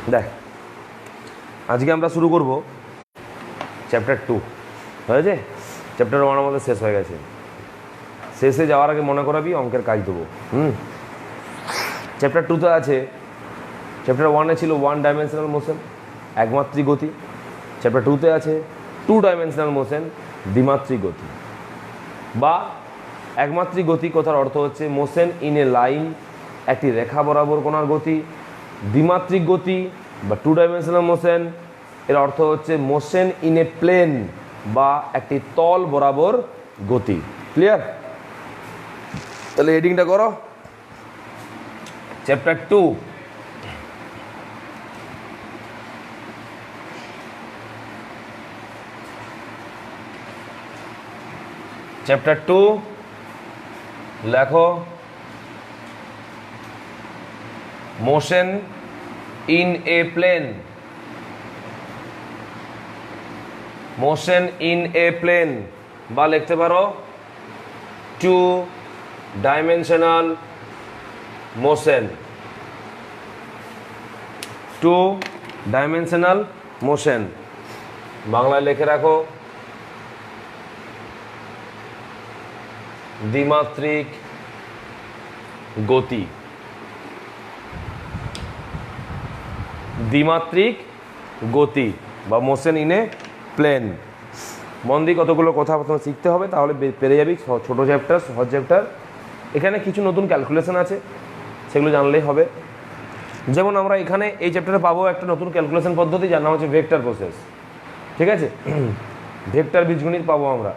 দেখ, আজকে আমরা শুরু করব চ্যাপ্টার 2। হয়েছে? চ্যাপ্টার 1 আমাদের শেষ হয়ে গেছে। শেষে যাওয়ার আগে মনে করাবি অঙ্কের কাজ দেবো। চ্যাপ্টার 2তে আছে, চ্যাপ্টার 1-এ ছিল 1 ডাইমেনশনাল মোশন, একমাত্রিক গতি। চ্যাপ্টার 2তে আছে 2 ডাইমেনশনাল মোশন, দ্বিমাত্রিক গতি। বা একমাত্রিক গতি কথার অর্থ হচ্ছে মোশন ইন এ লাইন, একটি রেখা বরাবর কোণার গতি। দ্বিমাত্রিক গতি বা 2 ডাইমেনশনাল মোশন এর অর্থ হচ্ছে মোশন ইন এ প্লেন বা একটি তল বরাবর গতি। ক্লিয়ার? তাহলে হেডিংটা করো, চ্যাপ্টার 2। চ্যাপ্টার 2 লেখো motion in a plane. Motion in a plane বা লিখতে পারো 2 ডাইমেনশনাল মোশন। 2 ডাইমেনশনাল মোশন বাংলায় লিখে রাখো দ্বিমাত্রিক গতি। দ্বিমাত্রিক গতি বা মোশন ইন এ প্লেন। মন দিয়ে কতগুলো কথা প্রথমে শিখতে হবে, তাহলে পেরে যাবি। ছোটো চ্যাপ্টার, সহজ চ্যাপ্টার। এখানে কিছু নতুন ক্যালকুলেশন আছে, সেগুলো জানলেই হবে। যেমন আমরা এখানে এই চ্যাপ্টারে পাবো একটা নতুন ক্যালকুলেশন পদ্ধতি, যার নাম হচ্ছে ভেক্টর প্রসেস। ঠিক আছে? ভেক্টর বীজগণিত পাবো আমরা।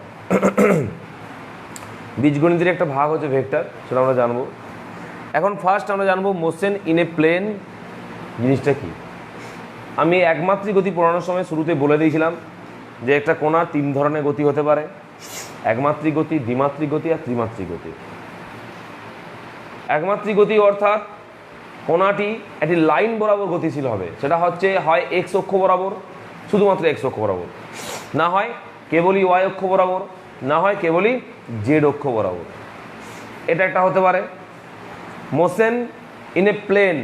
বীজগণিতের একটা ভাগ হচ্ছে ভেক্টর, সেটা আমরা জানবো। এখন ফার্স্ট আমরা জানবো মোশন ইন এ প্লেন জিনিসটা কি। আমি একমাত্রিক গতি পড়ানোর সময় শুরুতে বলে দিয়েছিলাম যে একটা কোণার 3 ধরনের গতি হতে পারে: একমাত্রিক গতি, দ্বিমাত্রিক গতি আর ত্রিমাত্রিক গতি। একমাত্রিক গতি অর্থাৎ কোণাটি একটি লাইন বরাবর গতিশীল হবে। সেটা হচ্ছে হয় এক্স অক্ষ বরাবর, শুধুমাত্র এক্স অক্ষ বরাবর, না হয় কেবলই ওয়াই অক্ষ বরাবর, না হয় কেবলই জেড অক্ষ বরাবর। এটা একটা হতে পারে। মোশন ইন এ প্লেন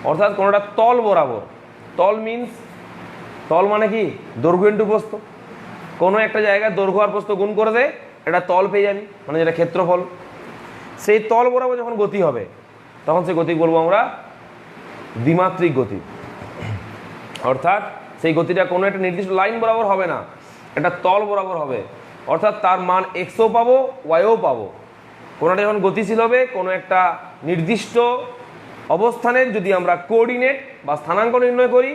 অর্থাৎ কোনোটা তল বরাবর। তল মিন্স, তল মানে কি? দৈর্ঘ্য ইন্টু প্রস্থ। কোনো একটা জায়গায় দৈর্ঘ্য আর প্রস্থ গুণ করে দে, এটা তল পেয়ে যাবি, মানে যেটা ক্ষেত্রফল। সেই তল বরাবর যখন গতি হবে, তখন সেই গতি বলবো আমরা দ্বিমাত্রিক গতি। অর্থাৎ সেই গতিটা কোনো একটা নির্দিষ্ট লাইন বরাবর হবে না, এটা তল বরাবর হবে। অর্থাৎ তার মান এক্সও পাবো, ওয়াইও পাবো। কোনোটা যখন গতিশীল হবে, কোনো একটা নির্দিষ্ট অবস্থানের যদি আমরা কোঅর্ডিনেট বা স্থানাঙ্ক নির্ণয় করি,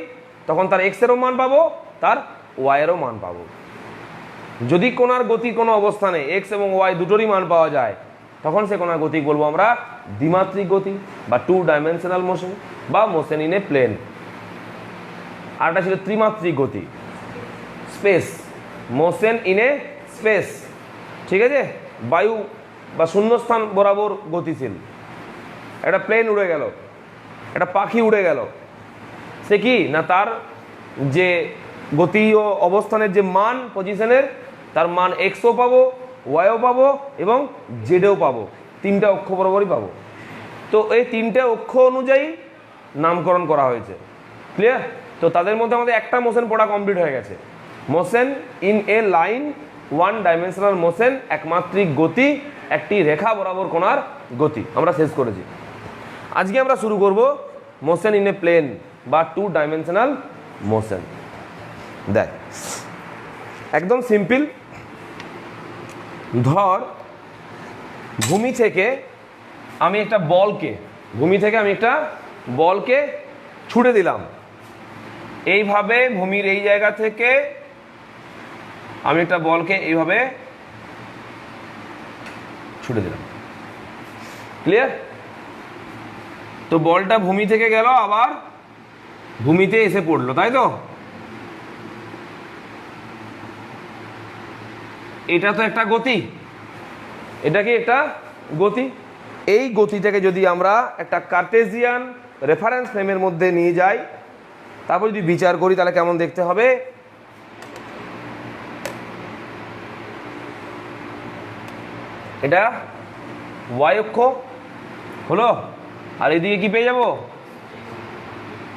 তখন তার এক্সেরও মান পাবো, তার ওয়াইয়েরও মান পাবো। যদি কোনার গতি কোনো অবস্থানে এক্স এবং ওয়াই দুটোরই মান পাওয়া যায়, তখন সে কোনার গতি বলবো আমরা দ্বিমাত্রিক গতি বা 2 ডাইমেনশনাল মোশন বা মোশন ইন এ প্লেন। আরটা ছিল ত্রিমাত্রিক গতি, space, motion in A space. ঠিক আছে? বায়ু বা শূন্যস্থান বরাবর গতিশীল। একটা প্লেন উড়ে গেল, একটা পাখি উড়ে গেল, সে কি না তার যে গতি ও অবস্থানের যে মান, পজিশনের, তার মান এক্সও পাবো, ওয়াইও পাবো এবং জেডও পাবো। 3টা অক্ষ বরাবরই পাবো। তো এই 3টে অক্ষ অনুযায়ী নামকরণ করা হয়েছে। ক্লিয়ার? তো তাদের মধ্যে আমাদের একটা মোশন পড়া কমপ্লিট হয়ে গেছে। Motion in A line, 1 dimensional motion, একমাত্রিক গতি, একটি রেখা বরাবর কোণার গতি আমরা শেষ করেছি। আজকে আমরা শুরু করব মোশন ইন এ প্লেন বা 2 ডাইমেনশনাল মোশন। দেখ, একদম সিম্পল। ধর ভূমি থেকে আমি একটা বলকে ছুড়ে দিলাম। এইভাবে ভূমির এই জায়গা থেকে আমি একটা বলকে এইভাবে ছুড়ে দিলাম। ক্লিয়ার? তো বলটা ভূমি থেকে গেল, আবার ভূমিতে এসে পড়লো, তাই তো? এটা তো একটা গতি, এটা কি একটা গতি। এই গতিটাকে যদি আমরা একটা কার্টেসিয়ান রেফারেন্স ফ্রেমের মধ্যে নিয়ে যাই, তারপর যদি বিচার করি, তাহলে কেমন দেখতে হবে? এটা ওয়াই অক্ষ হলো, আর এদিকে কি পেয়ে যাব?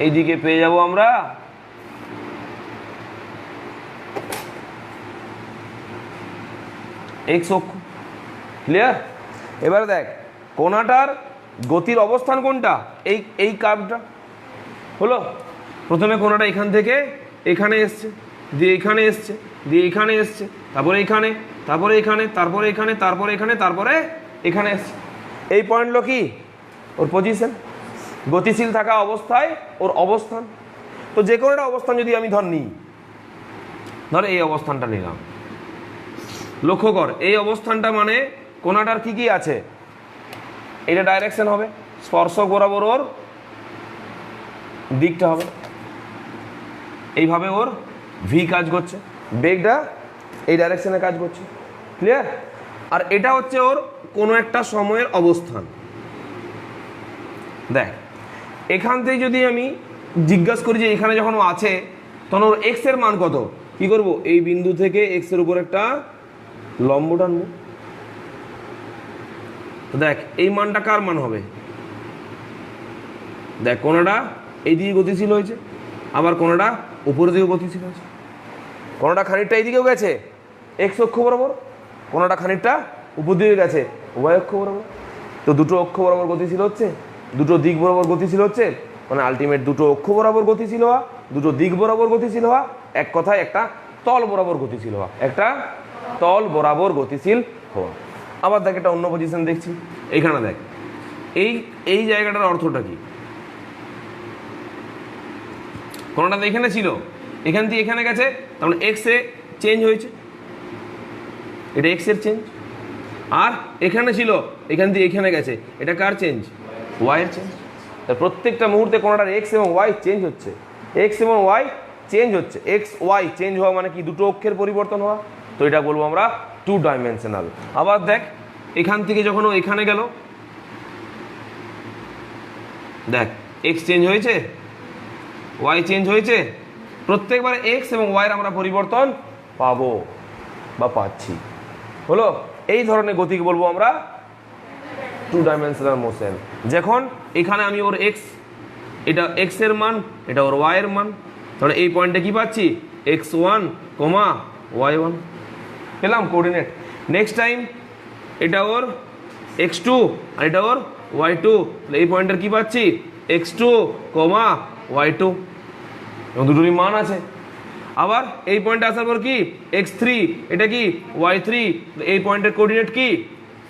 এইদিকে পেয়ে যাব আমরা এক্স অক্ষ। ক্লিয়ার? এবারে দেখ কোণাটার গতির অবস্থান কোনটা, এই কার্ভটা হলো। প্রথমে কোণাটা এখান থেকে এখানে এসছে, দিয়ে এখানে এসছে, দিয়ে এখানে এসছে, তারপরে এখানে, তারপরে এখানে, তারপরে এখানে, তারপরে এখানে, তারপরে এখানে এসছে। এই পয়েন্ট হলো কি ওর পজিশন, গতিশীল থাকা অবস্থায় ওর অবস্থান। তো যে কোনো একটা অবস্থান যদি আমি নিই, ধর এই অবস্থানটা নিলাম, লক্ষ্য কর এই অবস্থানটা মানে কোণাটার কি কি আছে, এটা ডাইরেকশন হবে, স্পর্শক বরাবর ওর দিকটা হবে, এইভাবে ওর ভি কাজ করছে, বেগটা এই ডাইরেকশনে কাজ করছে। ক্লিয়ার? আর এটা হচ্ছে ওর কোনো একটা সময়ের অবস্থান। দেখ এখান থেকে যদি আমি জিজ্ঞাসা করি যে এখানে যখন ও আছে তখন ওর এক্স এর মান কত, কি করব, এই বিন্দু থেকে এক্স এর উপর একটা লম্ব টানবো। দেখ এই মানটা কার মান হবে, দেখ কোনটা এই দিকে গতিশীল হয়েছে, আবার কোনটা উপরের দিকে গতিশীল হয়েছে, কোনটা খানিকটা এইদিকেও গেছে এক্স অক্ষ বরাবর, কোনটা খানিকটা উপর দিকে গেছে ওয়াই অক্ষ বরাবর। তো দুটো অক্ষ বরাবর গতিশীল হচ্ছে, দুটো দিক বরাবর গতিশীল হচ্ছে, মানে আলটিমেট দুটো অক্ষ বরাবর গতিশীল হওয়া, দুটো দিক বরাবর গতিশীল হওয়া, এক কথায় একটা তল বরাবর গতিশীল হওয়া, একটা তল বরাবর গতিশীল হওয়া। আবার দেখ একটা অন্য পজিশন দেখছি, এইখানে দেখ এই জায়গাটার অর্থটা কি, কোনটা এখানে ছিল, এখান থেকে এখানে গেছে, তার মানে এক্স এ চেঞ্জ হয়েছে, এটা এক্স এর চেঞ্জ। আর এখানে ছিল, এখান থেকে এখানে গেছে, এটা কার চেঞ্জ, ওয়াই এর চেঞ্জ। তার প্রত্যেকটা মুহূর্তে কোনটার এক্স এবং ওয়াই চেঞ্জ হচ্ছে, এক্স এবং ওয়াই চেঞ্জ হচ্ছে। এক্স ওয়াই চেঞ্জ হওয়া মানে কি, দুটো অক্ষের পরিবর্তন হওয়া। তো এটা বলবো আমরা টু ডাইমেনশনাল। আবার দেখ এখান থেকে যখন ও এখানে গেল, দেখ এক্স চেঞ্জ হয়েছে, ওয়াই চেঞ্জ হয়েছে, প্রত্যেকবার এক্স এবং ওয়াইয়ের আমরা পরিবর্তন পাবো বা পাচ্ছি। হলো এই ধরনের গতিকে বলবো আমরা টু ডাইমেনশনাল মোশন। যখন এখানে আমি ওর এক্স, এটা এক্স এর মান, এটা ওর ওয়াই এর মান, তাহলে এই পয়েন্টে কি পাচ্ছি, x one comma y one পেলাম কোঅর্ডিনেট। নেক্সট টাইম এটা ওর এক্স টু আর এটা ওর ওয়াই টু, তাহলে এই পয়েন্টের কি পাচ্ছি, x two comma y two, এবং দুটোরই মান আছে। আবার এই পয়েন্টে আসার পর কি, এক্স থ্রি, এটা কি ওয়াই থ্রি, এই পয়েন্টের কোঅর্ডিনেট কি,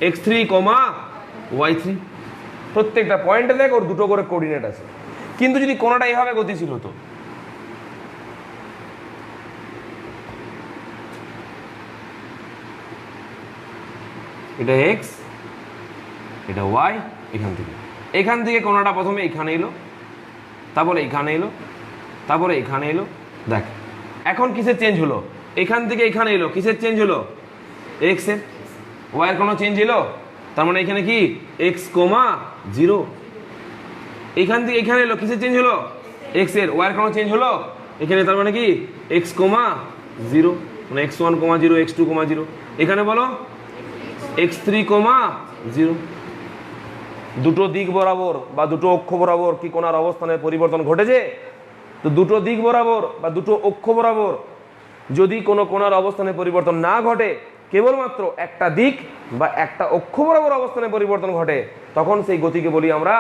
x three comma y three. প্রত্যেকটা পয়েন্টে দেখ ওর দুটো করে কোঅর্ডিনেট আছে। কিন্তু যদি কোনোটা এইভাবে গতিশীল হতো, এটা এক্স, এটা ওয়াই, এখান থেকে কোনটা প্রথমে এখানে এলো, তারপরে এখানে এলো, তারপরে এখানে এলো। দেখ এখন কিসের চেঞ্জ হলো, এখান থেকে এখানে এলো, কিসের চেঞ্জ হলো, এক্স এর। ওয়াইয়ের কোনো চেঞ্জ এলো, তার মানে এখানে কি এক্স কমা জিরো। এখান থেকে এখানে এলো, কিসের চেঞ্জ হলো, এক্স এর। ওয়াইয়ের কোনো চেঞ্জ হলো এখানে, তার মানে কি এক্স কমা জিরো, মানে x one comma zero, x two comma zero. এখানে বলো এক্স থ্রি কমা জিরো। দুটো দিক বরাবর বা দুটো অক্ষ বরাবর কি কোনার অবস্থানের পরিবর্তন ঘটেছে? তো দুটো দিক বরাবর বা দুটো অক্ষ বরাবর যদি কোনো কোনার অবস্থানের পরিবর্তন না ঘটে, কেবলমাত্র একটা দিক বা একটা অক্ষ বরাবর অবস্থানের পরিবর্তন ঘটে, তখন সেই গতিকে বলি আমরা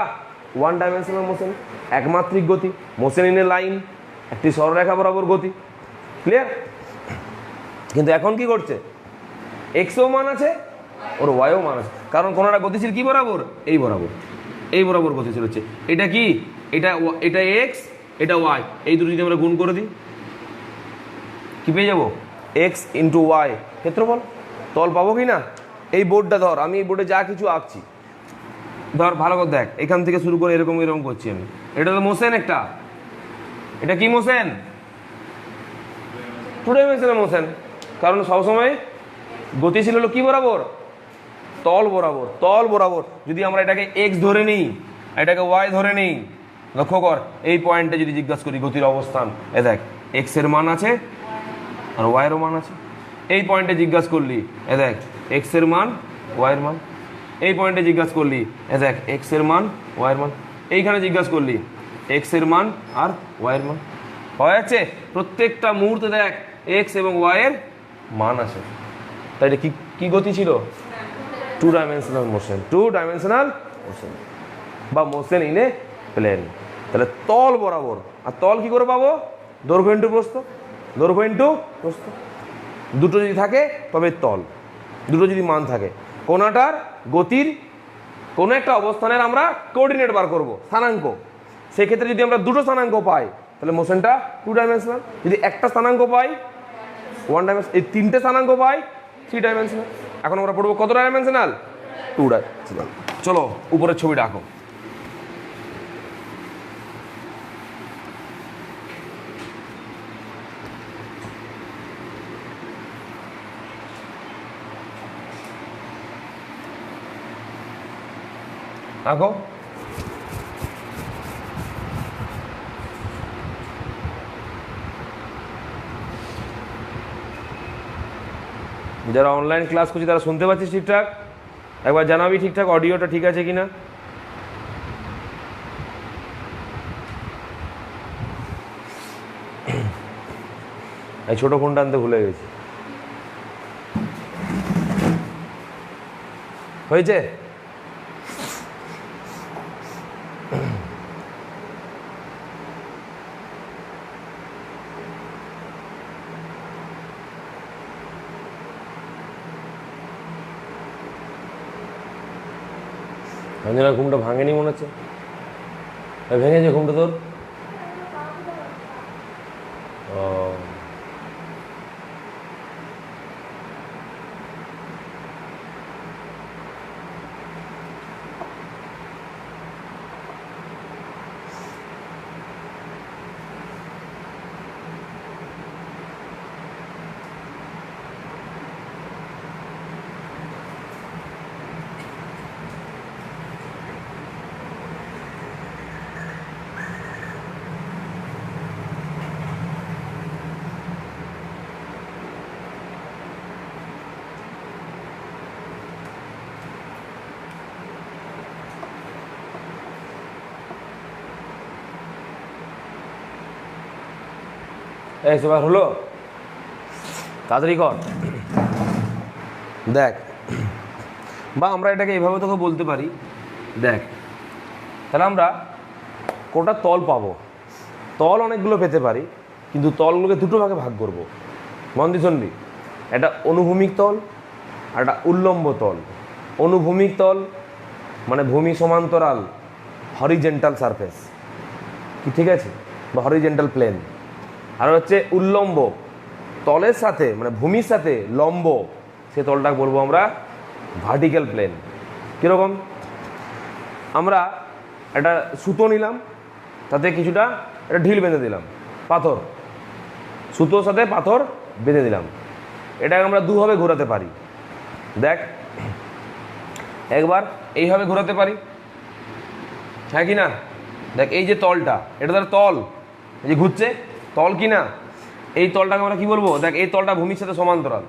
ওয়ান ডাইমেনশনাল মোশন, একমাত্রিক গতি, মোশন ইন এ লাইন, একটি সরলরেখা বরাবর গতি। ক্লিয়ার? কিন্তু এখন কি করছে, এক্সও মান আছে ওর ওয়াইও মান আছে, কারণ কোনটা গতিশীল কি বরাবর, এই বরাবর, এই বরাবর গতিশীল হচ্ছে। এটা কি, এটা এক্স, এটা ওয়াই, এই দুটো যদি আমরা গুণ করে দিই কি পেয়ে যাবো, এক্স ইন্টু ওয়াই ক্ষেত্রফল। তল পাবো কি না? এই বোর্ডটা ধর, আমি এই বোর্ডে যা কিছু আঁকছি, ধর ভালো করে দেখ, এখান থেকে শুরু করে এরকম এরকম করছি আমি। এটা তো মোশন একটা, এটা কি মোশন, টু ডাইমেনশনাল মোশন। কারণ সবসময় গতিশীল হলো কি বরাবর, তল বরাবর। তল বরাবর যদি আমরা এটাকে এক্স ধরে নিই, এটাকে ওয়াই ধরে নিই, লক্ষ্য কর এই পয়েন্টে যদি জিজ্ঞাসা করি গতির অবস্থান, এ দেখ এক্স এর মান আছে আর ওয়াইয়েরও মান আছে। এই পয়েন্টে জিজ্ঞাসা করলি, এ দেখ এক্স এর মান, ওয়াইয়ের মান। এই পয়েন্টে জিজ্ঞাসা করলি, এ দেখ এক্স এর মান, ওয়াইয়ের মান। এইখানে জিজ্ঞাসা করলি এক্স এর মান আর ওয়াই এর মান পাওয়া যাচ্ছে। প্রত্যেকটা মুহূর্তে দেখ এক্স এবং ওয়াই এর মান আছে। তাই এটা কি কি গতি ছিল? Two dimensional motion, two dimensional motion বা মোশন ইন এ প্লেন। তাহলে তল বরাবর, আর তল কি করে পাবো? দৈর্ঘ্য ইন্টু প্রস্থ, দৈর্ঘ্য ইন্টু প্রস্থ। দুটো যদি থাকে তবে তল, দুটো যদি মান থাকে। কোনাটার গতির কোনো একটা অবস্থানের আমরা কোঅর্ডিনেট বার করব, স্থানাঙ্ক। সেক্ষেত্রে যদি আমরা দুটো স্থানাঙ্ক পাই তাহলে মোশনটা টু ডাইমেনশনাল, যদি একটা স্থানাঙ্ক পাই ওয়ান ডাইমেনশনাল, এই তিনটে স্থানাঙ্ক পাই থ্রি ডাইমেনশনাল। এখন আমরা পড়বো কত ডাইমেনশনাল? Two dimensional. চলো উপরের ছবিটা আঁকো। আঁকো। যারা অনলাইন ক্লাস করছি তারা শুনতে পাচ্ছিস ঠিকঠাক? একবার জানাবি ঠিকঠাক অডিওটা ঠিক আছে কিনা। এই ছোট ফোনটা আনতে ভুলে গেছি। হয়েছে? অঞ্জনার ঘুমটা ভাঙেনি মনে হচ্ছে? ভেঙেছে ঘুমটা তোর? ও এই সেবার হলো? তাড়াতাড়ি কর। দেখ, বা আমরা এটাকে এইভাবে তোকে বলতে পারি, দেখ তাহলে আমরা কোটা তল পাবো। তল অনেকগুলো পেতে পারি, কিন্তু তলগুলোকে দুটো ভাগে ভাগ করব। মন দিয়ে শুনবি, একটা অনুভূমিক তল আর একটা উল্লম্ব তল। অনুভূমিক তল মানে ভূমি সমান্তরাল, হরিজেন্টাল সারফেস, কি ঠিক আছে, বা হরিজেন্টাল প্লেন। আর হচ্ছে উল্লম্ব, তলের সাথে মানে ভূমির সাথে লম্ব, সে তলটাকে বলবো আমরা ভার্টিক্যাল প্লেন। কীরকম? আমরা একটা সুতো নিলাম, তাতে কিছুটা একটা ঢিল বেঁধে দিলাম, পাথর, সুতোর সাথে পাথর বেঁধে দিলাম। এটাকে আমরা দুভাবে ঘোরাতে পারি। দেখ, একবার এইভাবে ঘোরাতে পারি, হ্যাঁ কি না? দেখ এই যে তলটা, এটা তার তল, এই যে ঘুরছে তল কি না? এই তলটাকে আমরা কি বলবো? দেখ এই তলটা ভূমির সাথে সমান্তরাল,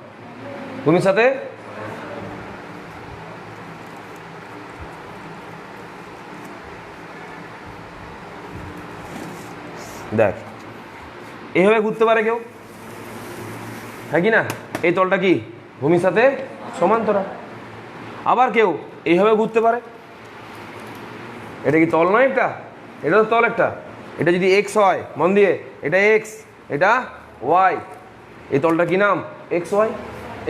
ভূমির সাথে দেখ এইভাবে ঘুরতে পারে কেউ, হ্যাঁ কি না? এই তলটা কি ভূমির সাথে সমান্তরাল। আবার কেউ এইভাবে ঘুরতে পারে। এটা কি তল নয় একটা? এটা তো তল একটা। এটা যদি এক্স হয়, মন দিয়ে, এটা এক্স, এটা ওয়াই, এই তলটা কি নাম? X y,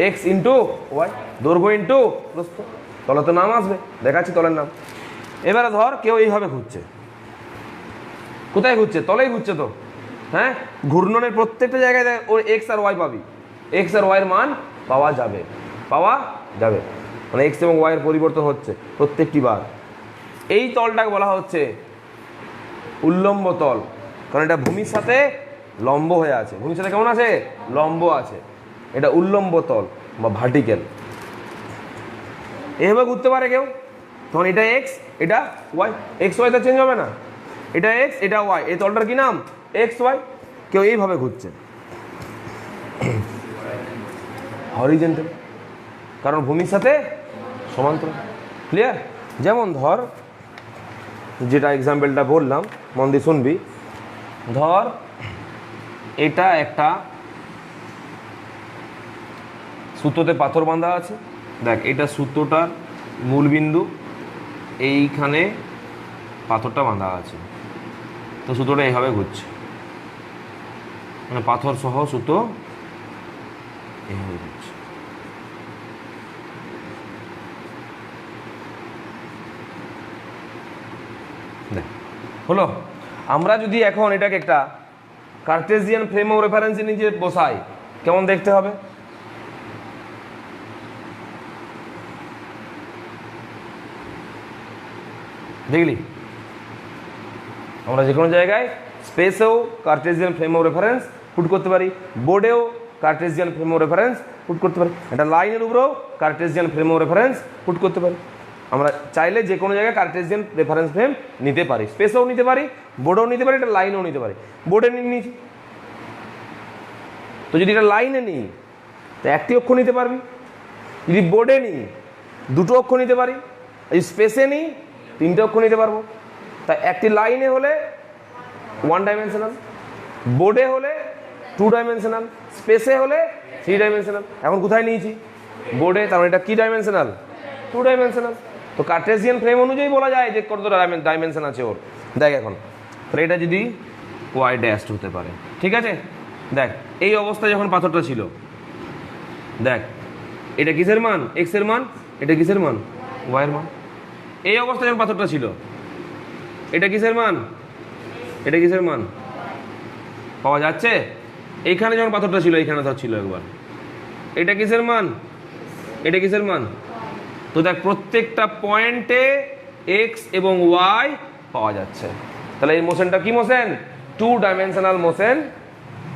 x into y, দৈর্ঘ্য ইন্টু প্রস্থ। তলে তো নাম আসবে, দেখাচ্ছি তলের নাম। এবারে ধর কেউ এইভাবে ঘুরছে, কোথায় ঘুরছে? তলেই ঘুরছে তো, হ্যাঁ। ঘূর্ণনের প্রত্যেকটা জায়গায় ওর এক্স আর ওয়াই পাবি, এক্স আর ওয়াইয়ের মান পাওয়া যাবে, পাওয়া যাবে, মানে এক্স এবং ওয়াইয়ের পরিবর্তন হচ্ছে প্রত্যেকটি বার। এই তলটাকে বলা হচ্ছে উল্লম্ব তল, কারণ এটা ভূমির সাথে লম্ব হয়ে আছে। ভূমির সাথে কেমন আছে? লম্ব আছে। এটা উল্লম্ব তল বা ভার্টিক্যাল। এভাবে ঘুরতে পারে কেউ, তখন এটা এক্স, এটা ওয়াই, এক্স ওয়াই তো চেঞ্জ হবে না, এটা এক্স, এটা ওয়াই, এই তলটার কি নাম? X y. কেউ এইভাবে ঘুরছে, হরিজেন্টাল, কারণ ভূমির সাথে সমান্তরাল। ক্লিয়ার? যেমন ধর যেটা এক্সাম্পলটা বললাম, মন দিয়ে শুনবি। ধর এটা একটা সুতোতে পাথর বাঁধা আছে, দেখ এটা সুতোটার মূলবিন্দু, এইখানে পাথরটা বাঁধা আছে, তো সুতোটা এইভাবে ঘুরছে, মানে পাথর সহ সুতো এইভাবে ঘুরছে। দেখ হলো। আমরা যদি এখন এটাকে একটা কার্টেসিয়ান ফ্রেম অফ রেফারেন্সে নিচে বসাই, কেমন দেখতে হবে? দেখলি আমরা যে কোনো জায়গায় স্পেসেও Cartesian frame of reference put করতে পারি, বোর্ডেও Cartesian frame of reference put করতে পারি, একটা লাইনের উপরেও Cartesian frame of reference put করতে পারি। আমরা চাইলে যে কোনো জায়গায় কার্টেসিয়ান রেফারেন্স ফ্রেম নিতে পারি, স্পেসেও নিতে পারি, বোর্ডেও নিতে পারি, একটা লাইনেও নিতে পারি। বোর্ডে নিয়েছি, তো যদি এটা লাইনে নিই তো একটি অক্ষর নিতে পারবি, যদি বোর্ডে নিই দুটো অক্ষর নিতে পারি, যদি স্পেসে নিই তিনটে অক্ষর নিতে পারবো। তাই একটি লাইনে হলে 1 ডাইমেনশনাল, বোর্ডে হলে 2 ডাইমেনশনাল, স্পেসে হলে 3 ডাইমেনশনাল। এখন কোথায় নিয়েছি? বোর্ডে, তার মানে এটা কি ডাইমেনশনাল? 2 ডাইমেনশনাল। তো কার্টেসিয়ান ফ্রেম অনুযায়ী বলা যায় যে কত ডাইমেনশন আছে ওর। দেখ এখন তাহলে এটা যদি ওয়াই ড্যাশড হতে পারে, ঠিক আছে? দেখ এই অবস্থায় যখন পাথরটা ছিল, দেখ এটা কিসের মান? এক্স এর মান, এটা কিসের মান? ওয়াই এর মান। এই অবস্থায় যখন পাথরটা ছিল, এটা কিসের মান? এটা কিসের মান পাওয়া যাচ্ছে? এইখানে যখন পাথরটা ছিল, এইখানে ধর ছিল একবার, এটা কিসের মান? এটা কিসের মান? তো দেখ প্রত্যেকটা পয়েন্টে এক্স এবং ওয়াই পাওয়া যাচ্ছে। তাহলে এই মোশনটা কি মোশন? 2 dimensional motion.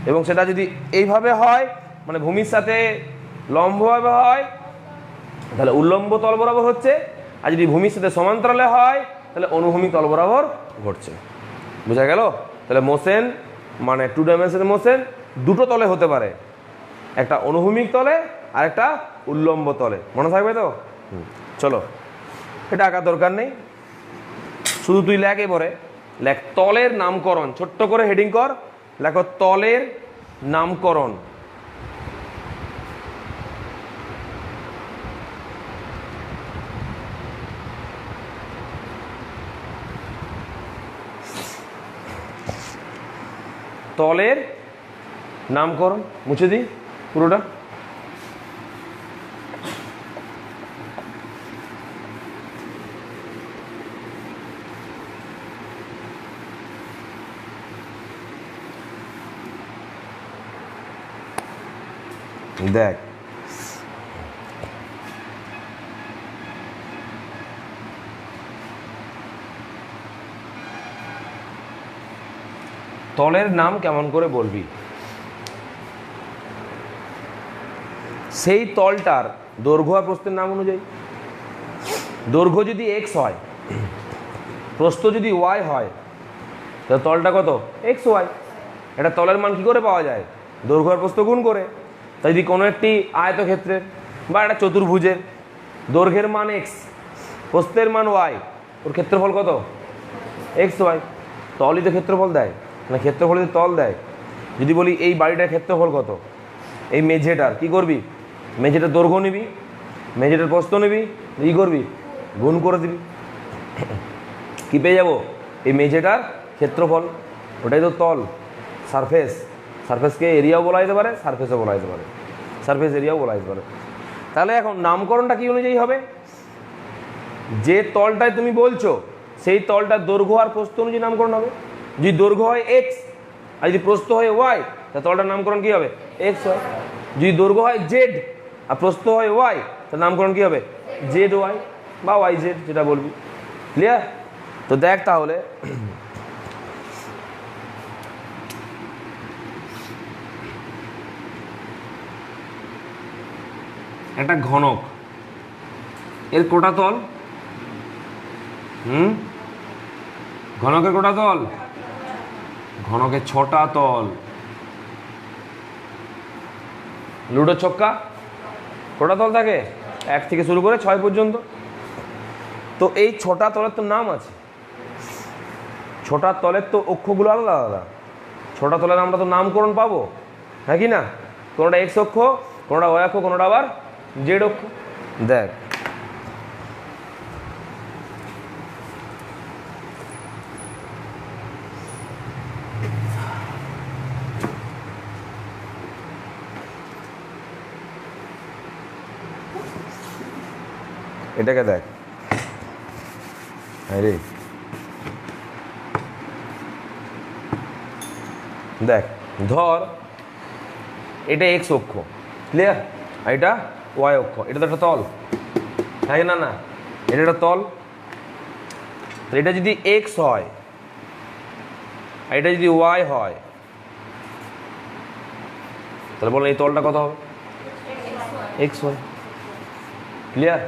এবং সেটা যদি এইভাবে হয়, মানে ভূমির সাথে লম্বভাবে হয়, তাহলে উল্লম্ব তল বরাবর হচ্ছে, আর যদি ভূমির সাথে সমান্তরালে হয় তাহলে অনুভূমিক তল বরাবর ঘটছে। বোঝা গেল? তাহলে মোশন মানে 2 ডাইমেনশনাল মোশন দুটো তলে হতে পারে, একটা অনুভূমিক তলে আর একটা উল্লম্ব তলে। মনে থাকবে তো? চলো, এটা আঁকার দরকার নেই, শুধু তুই লেখ এবারে, লেখ তলের নামকরণ, ছোট্ট করে হেডিং কর, লেখো তলের নামকরণ। তলের নামকরণ মুছে দিই পুরোটা। দেখ তলের নাম কেমন করে বলবি? সেই তলটার দৈর্ঘ্য আর প্রস্থের নাম অনুযায়ী। দৈর্ঘ্য যদি এক্স হয়, প্রস্থ যদি ওয়াই হয়, তাহলে তলটা কত? X y. এটা তলের মান কি করে পাওয়া যায়? দৈর্ঘ্য আর প্রস্থ গুণ করে। তাই যদি কোনো একটি আয়তক্ষেত্রের বা একটা চতুর্ভুজের দৈর্ঘ্যের মান এক্স, প্রস্থের মান ওয়াই, ওর ক্ষেত্রফল কত? X Y. তলই তো ক্ষেত্রফল দেয়, না ক্ষেত্রফল যদি তল দেয়। যদি বলি এই বাড়িটার ক্ষেত্রফল কত, এই মেঝেটার, কি করবি? মেঝেটার দৈর্ঘ্য নিবি, মেঝেটার প্রস্থ নিবি, ই করবি, গুণ করে দিবি, কি পেয়ে যাবো? এই মেঝেটার ক্ষেত্রফল। ওটাই তো তল, সারফেস। সারফেসকে এরিয়াও বলা যেতে পারে, সারফেসও বলা যেতে পারে, সারফেস এরিয়াও বলা যেতে পারে। তাহলে এখন নামকরণটা কি অনুযায়ী হবে? যে তলটায় তুমি বলছো সেই তলটার দৈর্ঘ্য আর প্রস্থ অনুযায়ী নামকরণ হবে। যদি দৈর্ঘ্য হয় এক্স আর যদি প্রস্থ হয় ওয়াই, তা তলটার নামকরণ কি হবে? X y. যদি দৈর্ঘ্য হয় জেড আর প্রস্থ হয় ওয়াই, তার নামকরণ কি হবে? জেড ওয়াই বা ওয়াই জেড, যেটা বলবি। ক্লিয়ার? তো দেখ তাহলে একটা ঘনক, এর কোটা তল, ঘনকের কোটা তল, ঘনকের 6টা তল। লুডো ছক্কা কোটা তল থাকে 1 থেকে শুরু করে 6 পর্যন্ত। তো এই 6টা তলের তো নাম আছে, ছোটার তলের তো অক্ষগুলো আলাদা আলাদা। ছোটা তলের আমরা তো নামকরণ পাবো, হ্যাঁ কি না? কোনোটা এক্স অক্ষ, কোনোটা ওয়াই অক্ষ, কোনোটা আবার জেড অক্ষ। দেখ এটাকে দেখ, হ্যাঁ রে দেখ, ধর এটা এক্স অক্ষ, ক্লিয়ার, আর এটা ওয়াই অক্ষ, এটা তো একটা তল, হ্যাঁ না না, এটা একটা তল। এটা যদি এক্স হয় আর এটা যদি ওয়াই হয়, তাহলে বলো এই তলটা কত হবে? X Y, clear?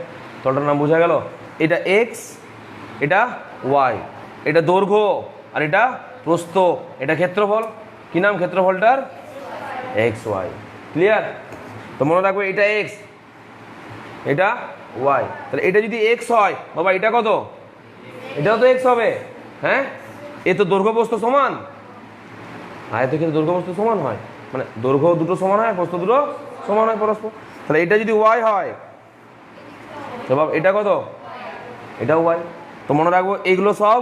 তলটার নাম বোঝা গেল। এটা এক্স, এটা ওয়াই, এটা দৈর্ঘ্য আর এটা প্রস্থ, এটা ক্ষেত্রফল। কি নাম ক্ষেত্রফলটার? X Y, clear? তো মনে রাখবে এটা এক্স, এটা ওয়াই। তাহলে এটা যদি এক্স হয় বাবা, এটা কত? এটাও তো এক্স হবে, হ্যাঁ? এ তো দৈর্ঘ্য প্রস্থ সমান, আয়তক্ষেত্রে দৈর্ঘ্য প্রস্থ সমান হয়, মানে দৈর্ঘ্য দুটো সমান হয়, প্রস্থ দুটো সমান হয় পরস্পর। তাহলে এটা যদি ওয়াই হয়, তো বাবা এটা কত? এটাও ওয়াই। তো মনে রাখবো এইগুলো সব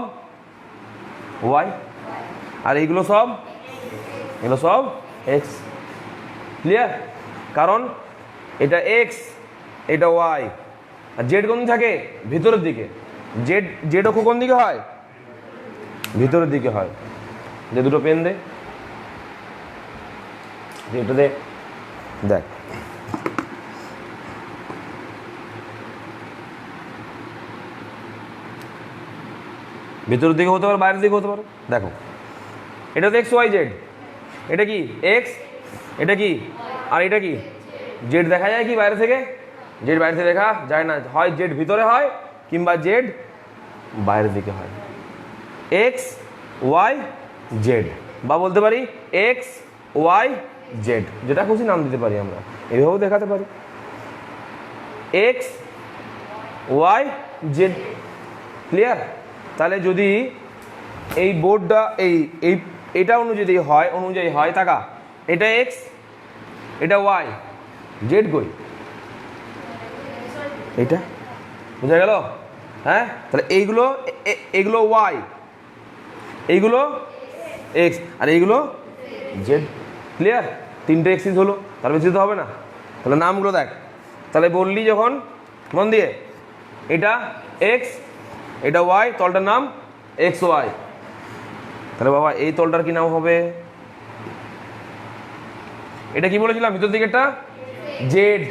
ওয়াই আর এইগুলো সব, এগুলো সব এক্স, ক্লিয়ার? কারণ এটা এক্স, এটা ওয়াই, আর জেড কোন থাকে? ভিতরের দিকে। জেড, জেড অক্ষ কোন দিকে হয়? ভিতরের দিকে হয়। যে দুটো পেন দে, এটা দে, দেখ ভিতরের দিকে হতে পারে, বাইরের দিকে হতে পারে। দেখো এটা তো এক্স ওয়াই জেড, এটা কি এক্স, এটা কি, আর এটা কি জেড। দেখা যায় কি বাইরে থেকে? জেড বাইরে থেকে দেখা যায় না, হয় জেড ভিতরে হয় কিংবা জেড বাইরের দিকে হয়। এক্স ওয়াই জেড, বা বলতে পারি এক্স ওয়াই জেড, যেটা খুশি নাম দিতে পারি আমরা, এইভাবেও দেখাতে পারি। X y z, clear? তাহলে যদি এই বোর্ডটা এই এটা অনুযায়ী হয় তাকা, এটা এক্স, এটা ওয়াই, জেড কই? এটা বুঝা গেল? হ্যাঁ, তাহলে এইগুলো ওয়াই, এইগুলো এক্স, আর এইগুলো জেড, ক্লিয়ার? তিনটে এক্সিস হলো, তার বেশি তো হবে না। তাহলে নামগুলো দেখ, তাহলে বললি যখন মন দিয়ে, এটা এক্স, এটা ওয়াই, তলটার নাম এক্স ওয়াই। তাহলে বাবা এই তলটার কি নাম হবে? এটা কি বলেছিলাম ভিতর দিকেরটা? জেড।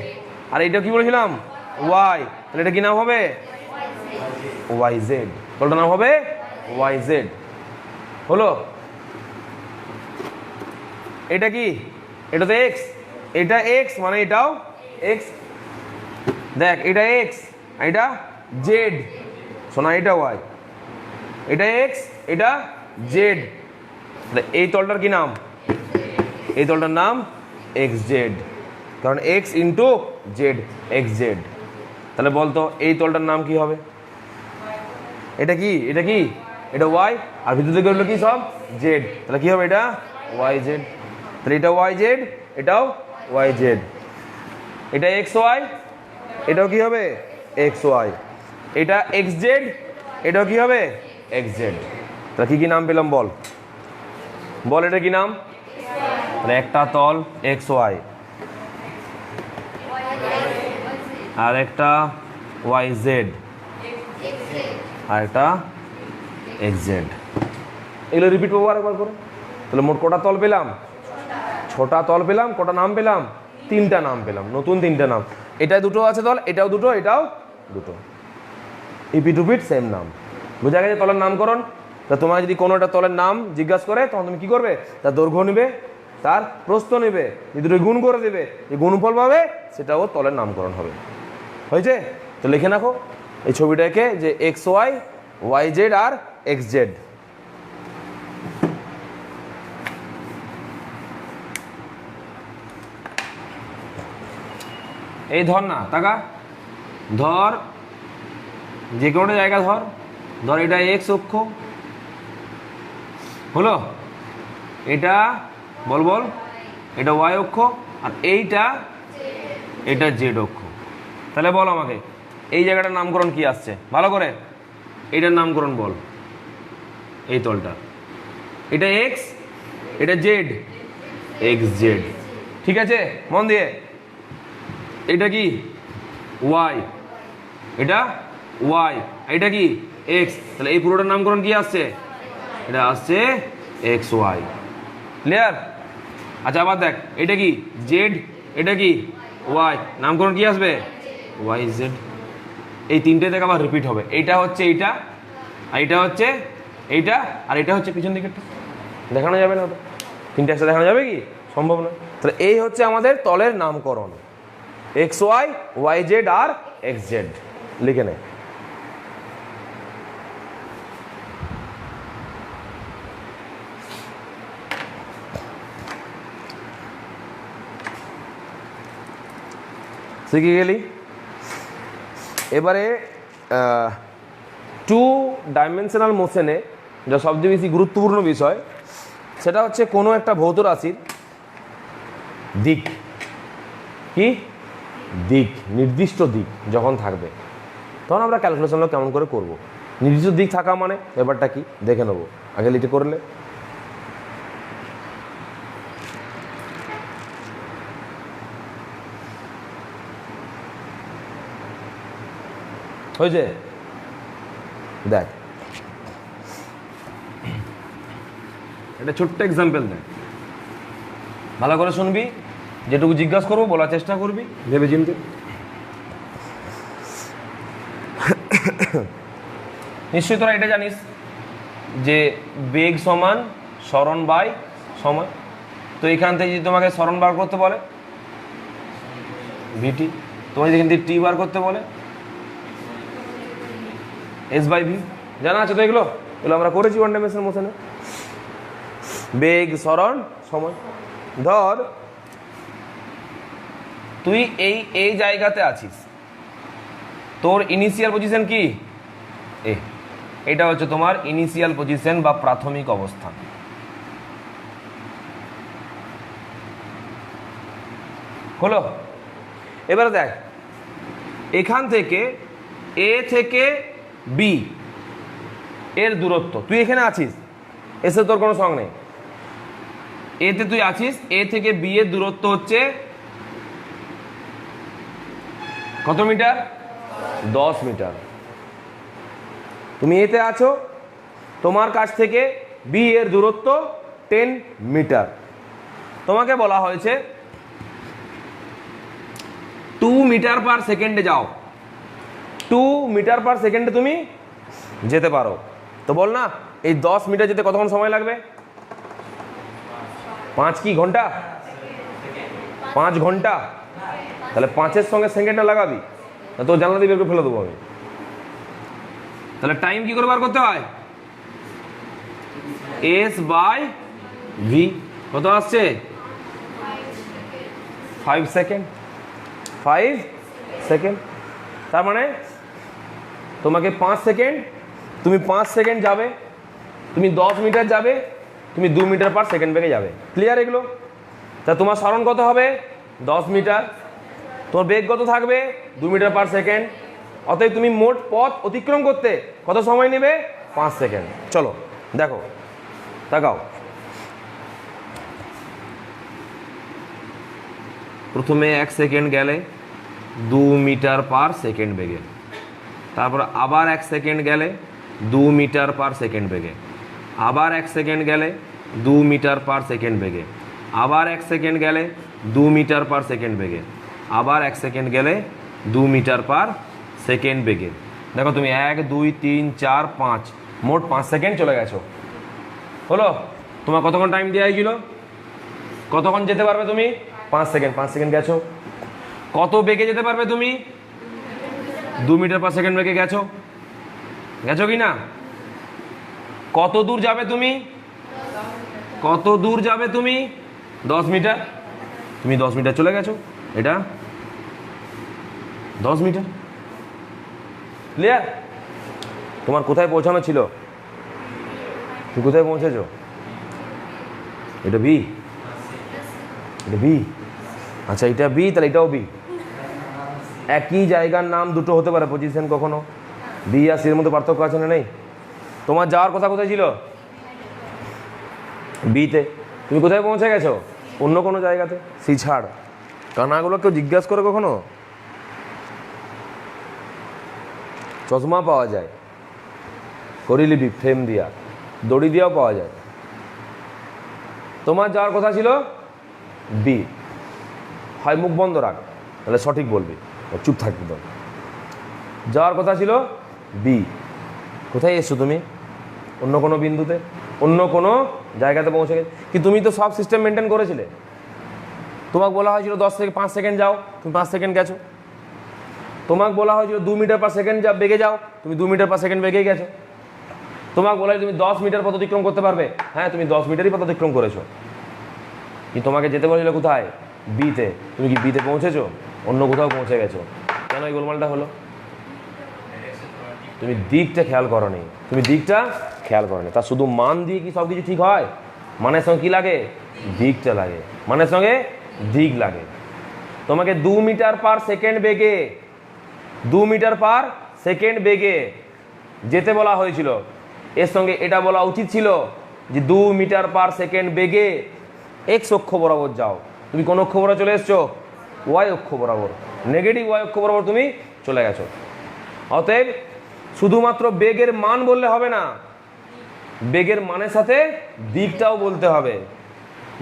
আর এটা কি বলেছিলাম? ওয়াই। তাহলে এটা কি নাম হবে? Y Z. তলটার নাম হবে ওয়াই জেড। হলো? এটা কি? এটা তো এক্স, এটা এক্স মানে এটাও এক্স। দেখ এটা এক্স, এটা জেড, শোনা এটা ওয়াই, এটা এক্স, এটা জেড। এই তলটার কি নাম? এই তলটার নাম এক্স জেড, কারণ x into Z, x z. তাহলে বলতো এই তলটার নাম কি হবে? এটা কি? এটা কি? এটা ওয়াই, আর ভিতর দিকে হলো কি সব জেড, তাহলে কি হবে? এটা ওয়াই জেড। তাহলে এটা ওয়াই জেড, এটাও ওয়াই জেড। এটা এক্স ওয়াই, এটাও কি হবে? X y. এটা এক্স জেড, এটাও কি হবে? X z. তাহলে কি কি নাম পেলাম বল? বল এটা কি নাম? তাহলে একটা তল এক্স ওয়াই, আর একটা ওয়াই জেড, আর একটা এক্স জেড। এগুলো রিপিট করবো আরেকবার করে। তাহলে মোট কটা তল পেলাম? ছটা তল পেলাম। কটা নাম পেলাম? তিনটা নাম পেলাম, নতুন তিনটা নাম। এটা দুটো আছে তল, এটাও দুটো, এটাও দুটো, রিপিট রিপিট সেম নাম। বোঝা গেছে তলের নামকরণ? তা তোমার যদি কোনো একটা তলের নাম জিজ্ঞাসা করে তখন তুমি কি করবে? তার দৈর্ঘ্য নেবে, তার প্রস্থ নেবে, এই দুটো গুণ করে দেবে, এই গুণফল পাবে, সেটাও তলের নামকরণ হবে। হয়েছে? তো লিখে রাখো এই ছবিটাকে, যে এক্স ওয়াই, ওয়াই জেড আর এক্স জেড। এই ধর না, তাকা ধর, যে কোনো জায়গা ধর, ধর এটা এক্স অক্ষ, হলো? এটা বল বল, এটা ওয়াই অক্ষ আর এটা জেড অক্ষ। তাহলে বল আমাকে এই জায়গাটার নামকরণ কি আসছে ভালো করে, এইটার নামকরণ বল। এই তলটা, এটা এক্স, এটা জেড, এক্স জেড, ঠিক আছে? মন দিয়ে, এটা কি ওয়াই, এটা ওয়াই, এটা কি এক্স, তাহলে এই পুরোটার নামকরণ কি আসছে? এটা আসছে এক্স ওয়াই। ক্লিয়ার? আচ্ছা আবার দেখ, এটা কি জেড, এটা কি ওয়াই, নামকরণ কি আসবে? Y z. এই তিনটে থেকে আবার রিপিট হবে, এইটা হচ্ছে এইটা, আর এটা হচ্ছে এইটা, আর এটা হচ্ছে পিছন দিকেরটা। দেখানো যাবে না ওটা, তিনটে একসাথে দেখানো যাবে কি? সম্ভব না। তাহলে এই হচ্ছে আমাদের তলের নামকরণ, এক্স ওয়াই, ওয়াই জেড আর এক্স জেড। লিখে নে। শিখে গেলি? এবারে টু ডাইমেনশনাল মোশনে যা সবচেয়ে বেশি গুরুত্বপূর্ণ বিষয়, সেটা হচ্ছে কোনো একটা ভৌত রাশির দিক, কি দিক, নির্দিষ্ট দিক যখন থাকবে, তখন আমরা ক্যালকুলেশনটা কেমন করে করব। নির্দিষ্ট দিক থাকা মানে ব্যাপারটা কি দেখে নেবো। আগে লিটে করলে হয়েছে? দেখ একটা ছোট্ট এক্সাম্পল দেখ, ভালো করে শুনবি, যেটুকু জিজ্ঞাসা করবো বলার চেষ্টা করবি ভেবে চিনতে। নিশ্চয়ই তোরা এটা জানিস যে বেগ সমান সরণ বাই সময়। তো এখান থেকে যদি তোমাকে সরণ বার করতে বলে ভিটি, তোমাকে এখান থেকে টি বার করতে বলে এস বাই ভি। জানা আছে তো এগুলো? এগুলো আমরা করেছি ওয়ান ডাইমেনশনাল মোশনে। বেগ, সরণ, সময়। ধর তুই এই জায়গাতে আছিস, তোর ইনিশিয়াল পজিশন কি? এটা হচ্ছে তোমার ইনিশিয়াল পজিশন বা প্রাথমিক অবস্থান। হলো? এবারে দেখ, এখান থেকে এ থেকে বি এর দূরত্ব, তুই এখানে আছিস, এসে তোর কোনো সঙ্গ নেই, এতে তুই আছিস, এ থেকে বি এর দূরত্ব হচ্ছে কত মিটার? 10 মিটার। তুমি এতে আছো, তোমার কাছ থেকে বি এর দূরত্ব 10 মিটার। তোমাকে বলা হয়েছে 2 মিটার পার সেকেন্ডে যাও, 2 মিটার পার সেকেন্ডে তুমি যেতে পারো। তো বল না, এই 10 মিটার যেতে কতক্ষণ সময় লাগবে? 5 কি ঘন্টা? 5 ঘন্টা। তাহলে 5-এর সঙ্গে সেকেন্ডটা লাগাবি না, তো জানলা দিয়ে বের করে ফেলে দেবো আমি। তাহলে টাইম কি করে বার করতে হয়? S by v. কত আসছে? 5 সেকেন্ড। 5 সেকেন্ড। তার মানে তোমাকে 5 সেকেন্ড, তুমি 5 সেকেন্ড যাবে, তুমি 10 মিটার যাবে, তুমি 2 মিটার পার সেকেন্ড বেগে যাবে। ক্লিয়ার এগুলো? তা তোমার সরণ কত হবে? 10 মিটার। তোমার বেগ কত থাকবে? 2 মিটার পার সেকেন্ড। অতএব তুমি মোট পথ অতিক্রম করতে কত সময় নেবে? 5 সেকেন্ড। চলো দেখো, তাকাও। প্রথমে 1 সেকেন্ড গেলে 2 মিটার পার সেকেন্ড বেগে, তারপর আবার 1 সেকেন্ড গেলে 2 মিটার পার সেকেন্ড বেগে, আবার 1 সেকেন্ড গেলে 2 মিটার পার সেকেন্ড বেগে, আবার 1 সেকেন্ড গেলে 2 মিটার পার সেকেন্ড বেগে, আবার 1 সেকেন্ড গেলে 2 মিটার পার সেকেন্ড বেগে। দেখো তুমি 1 2 3 4 5 মোট 5 সেকেন্ড চলে গেছো। হলো? তোমার কতক্ষণ টাইম দেওয়া হয়েছিল? কতক্ষণ যেতে পারবে তুমি? 5 সেকেন্ড। 5 সেকেন্ড গেছো। কত বেগে যেতে পারবে তুমি? 2 মিটার পার সেকেন্ড বেগে গেছো। গেছো কি না? কত দূর যাবে তুমি? কত দূর যাবে তুমি? 10 মিটার। তুমি 10 মিটার চলে গেছো। এটা 10 মিটার। ক্লিয়ার? তোমার কোথায় পৌঁছানো ছিল? তুমি কোথায় পৌঁছেছো? এটা বি, এটা বি, আচ্ছা এটা বি, তাহলে এটাও বি। একই জায়গার নাম দুটো হতে পারে পজিশন, কখনো বি আর সির মধ্যে পার্থক্য আছে না নেই? তোমার যাওয়ার কথা কোথায় ছিল? বিতে। তুমি কোথায় পৌঁছে গেছো? অন্য কোনো জায়গাতে। সি ছাড়। কানাগুলো কেউ জিজ্ঞাসা করে কখনো? চশমা পাওয়া যায়, করিলিপি ফ্রেম দিয়া, দড়ি দিয়েও পাওয়া যায়। তোমার যাওয়ার কথা ছিল বি, হয় মুখ বন্ধ রাখ তাহলে সঠিক বলবি, চুপ থাকবি তো। যাওয়ার কথা ছিল বি, কোথায় এসছো তুমি? অন্য কোনো বিন্দুতে, অন্য কোনো জায়গাতে পৌঁছে গেছে। কি তুমি তো সব সিস্টেম মেনটেন করেছিলে। তোমাকে বলা হয়েছিল 10 থেকে 5 সেকেন্ড যাও, তুমি 5 সেকেন্ড গেছো। তোমাকে বলা হয়েছিল 2 মিটার পার সেকেন্ড যা বেগে যাও, তুমি 2 মিটার পার সেকেন্ড বেগে গেছো। তোমাকে বলা হয় তুমি 10 মিটার পথ অতিক্রম করতে পারবে, হ্যাঁ তুমি 10 মিটারই পথ অতিক্রম করেছো। কি তোমাকে যেতে বলেছিল কোথায়? বিতে। তুমি কি বিতে পৌঁছেছো? অন্য কোথাও পৌঁছে গেছো। কেন এই গোলমালটা হলো? তুমি দিকটা খেয়াল করনি, তুমি দিকটা খেয়াল করনি। তা শুধু মান দিয়ে কি সব কিছু ঠিক হয়? মানের সঙ্গে কি লাগে? দিকটা লাগে, মানের সঙ্গে দিক লাগে। তোমাকে 2 মিটার পার সেকেন্ড বেগে, 2 মিটার পার সেকেন্ড বেগে যেতে বলা হয়েছিল। এর সঙ্গে এটা বলা উচিত ছিল যে 2 মিটার পার সেকেন্ড বেগে এক্স অক্ষ বরাবর যাও। তুমি কোন অক্ষ বরাবর চলে এসছো? ওয়াই অক্ষ বরাবর, নেগেটিভ ওয়াই অক্ষ বরাবর তুমি চলে গেছো। অতএব শুধুমাত্র বেগের মান বললে হবে না, বেগের মানের সাথে দিকটাও বলতে হবে।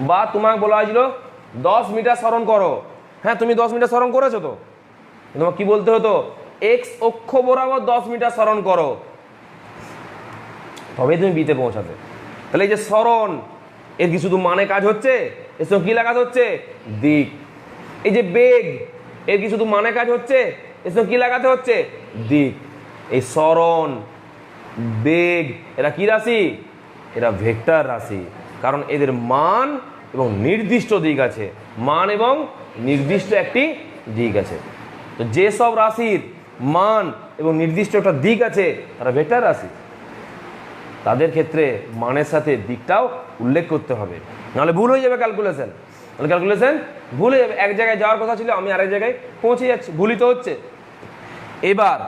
বা তোমাকে বলা হয়েছিল 10 মিটার স্মরণ করো, হ্যাঁ তুমি 10 মিটার স্মরণ করেছো তো, তোমাকে কি বলতে হতো? এক্স অক্ষ বরাবর 10 মিটার স্মরণ করো, তবেই তুমি বিতে পৌঁছাতে। তাহলে এই যে স্মরণ, এর কি শুধু মানে কাজ হচ্ছে? এর সঙ্গে কি লাগাতে হচ্ছে? দিক। এই যে বেগ, এর কি শুধু মানে কাজ হচ্ছে? এর সঙ্গে কি লাগাতে হচ্ছে? দিক। এই স্মরণ, বেগ, এরা কি রাশি? এরা ভেক্টর রাশি। কারণ এদের মান এবং নির্দিষ্ট দিক আছে, মান এবং নির্দিষ্ট একটি দিক আছে। তো যেসব রাশির মান এবং নির্দিষ্ট একটা দিক আছে তারা ভেক্টর রাশি। তাদের ক্ষেত্রে মানের সাথে দিকটাও উল্লেখ করতে হবে, নাহলে ভুল হয়ে যাবে ক্যালকুলেশন। তাহলে ক্যালকুলেশন ভুল হয়ে যাবে। এক জায়গায় যাওয়ার কথা ছিল, আমি আরেক জায়গায় পৌঁছে যাচ্ছি, ভুলই তো হচ্ছে। এবার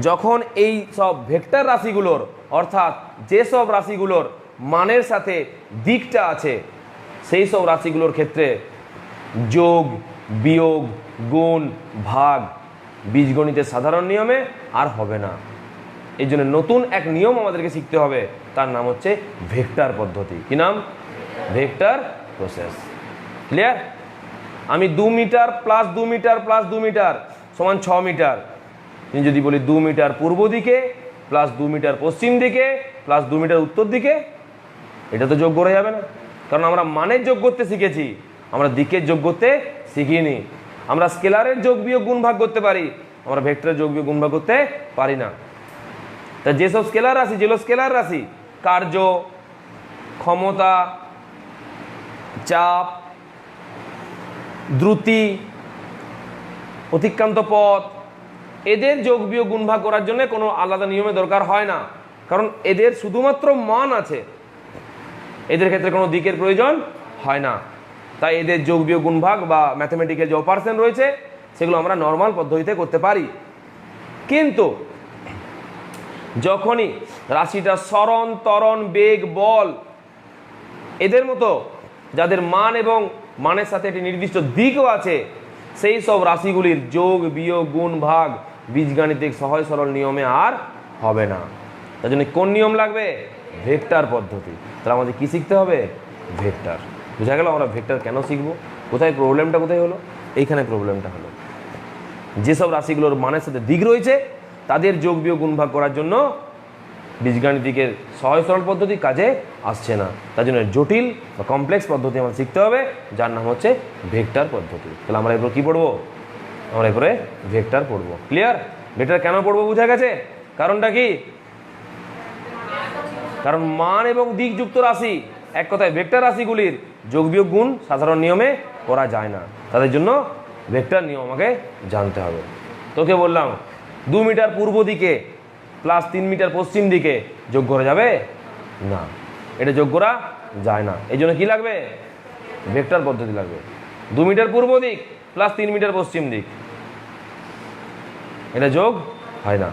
যখন এই সব ভেক্টর রাশিগুলোর, অর্থাৎ যেসব রাশিগুলোর মানের সাথে দিকটা আছে, সেই সব রাশিগুলোর ক্ষেত্রে যোগ, বিয়োগ, গুণ, ভাগ বীজগণিতের সাধারণ নিয়মে আর হবে না। এই জন্য নতুন এক নিয়ম আমাদেরকে শিখতে হবে, তার নাম হচ্ছে ভেক্টর পদ্ধতি। কি নাম? Vector process. ক্লিয়ার? আমি 2 metre plus 2 metre plus 2 metre সমান 6 মিটার। তুমি যদি বলি 2 মিটার পূর্ব দিকে প্লাস 2 মিটার পশ্চিম দিকে প্লাস 2 মিটার উত্তর দিকে, এটা তো যোগ করা যাবে না। কারণ আমরা মানের যোগ করতে শিখেছি, আমরা দিকের যোগ করতে শিখিনি। আমরা স্কেলারের যোগ বিয়োগ গুণ ভাগ করতে পারি, আমরা ভেক্টরের যোগ বিয়োগ গুণ ভাগ করতে পারি না। তা যেসব স্কেলার রাশি, যেগুলো স্কেলার রাশি, কার্য, ক্ষমতা, চাপ, দ্রুতি, অতিক্রান্ত পথ, এদের যোগ বিয়োগ গুণ ভাগ করার জন্য কোনো আলাদা নিয়মের দরকার হয় না। কারণ এদের শুধুমাত্র মান আছে, এদের ক্ষেত্রে কোনো দিকের প্রয়োজন হয় না। তাই এদের যোগ বিয়োগ গুণ ভাগ বা ম্যাথমেটিক্যাল যে অপারেশন রয়েছে সেগুলো আমরা নর্মাল পদ্ধতিতে করতে পারি। কিন্তু যখনই রাশিটা সরণ, ত্বরণ, বেগ, বল এদের মতো যাদের মান এবং মানের সাথে একটি নির্দিষ্ট দিকও আছে, সেই সব রাশিগুলির যোগ বিয়োগ গুণ ভাগ বীজগাণিতিক সহজ সরল নিয়মে আর হবে না। তার জন্য কোন নিয়ম লাগবে? ভেক্টর পদ্ধতি। তাহলে আমাদের কি শিখতে হবে? ভেক্টর। বুঝা গেল আমরা ভেক্টর কেন শিখবো? কোথায় প্রবলেমটা কোথায় হলো? এইখানে প্রবলেমটা হলো, যেসব রাশিগুলোর মানের সাথে দিক রয়েছে তাদের যোগ বিয়োগ গুণ ভাগ করার জন্য বীজগাণিতিকের সহজ সরল পদ্ধতি কাজে আসছে না। তার জন্য জটিল বা কমপ্লেক্স পদ্ধতি আমাদের শিখতে হবে, যার নাম হচ্ছে ভেক্টর পদ্ধতি। তাহলে আমরা এরপর কি পড়বো? আমরা এরপরে ভেক্টর পড়বো। ক্লিয়ার? ভেক্টর কেন পড়বো বুঝা গেছে? কারণটা কি? কারণ মান এবং দিক যুক্ত রাশি, এক কথায় ভেক্টর রাশিগুলির যোগ বিয়োগ গুণ সাধারণ নিয়মে করা যায় না। তাদের জন্য ভেক্টর নিয়ম আমাকে জানতে হবে। তোকে বললাম 2 মিটার পূর্ব দিকে প্লাস 3 মিটার পশ্চিম দিকে যোগ করা যাবে না, এটা যোগ করা যায় না। এই জন্য কী লাগবে? ভেক্টর পদ্ধতি লাগবে। 2 মিটার পূর্ব দিক প্লাস 3 মিটার পশ্চিম দিক, এটা যোগ হয় না।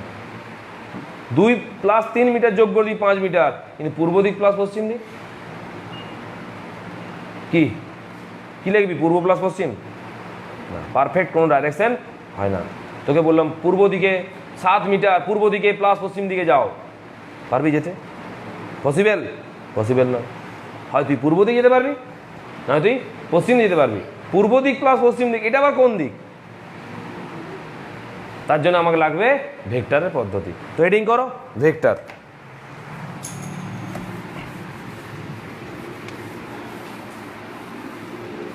2 প্লাস 3 মিটার যোগ করলি 5 মিটার, কিন্তু পূর্ব দিক প্লাস পশ্চিম দিক কি কি লিখবি? পূর্ব প্লাস পশ্চিম না, পারফেক্ট কোনো ডাইরেকশন হয় না। তোকে বললাম পূর্ব দিকে 7 মিটার, পূর্ব দিকে প্লাস পশ্চিম দিকে যাও, পারবি যেতে? পসিবল? পসিবল নয়। হয় তুই পূর্ব দিকে যেতে পারবি, না তুই পশ্চিম দিকে যেতে পারবি। পূর্ব দিক প্লাস পশ্চিম দিক, এটা আবার কোন দিক? তার জন্য আমাকে লাগবে ভেক্টরের পদ্ধতি। তো হেডিং করো ভেক্টর।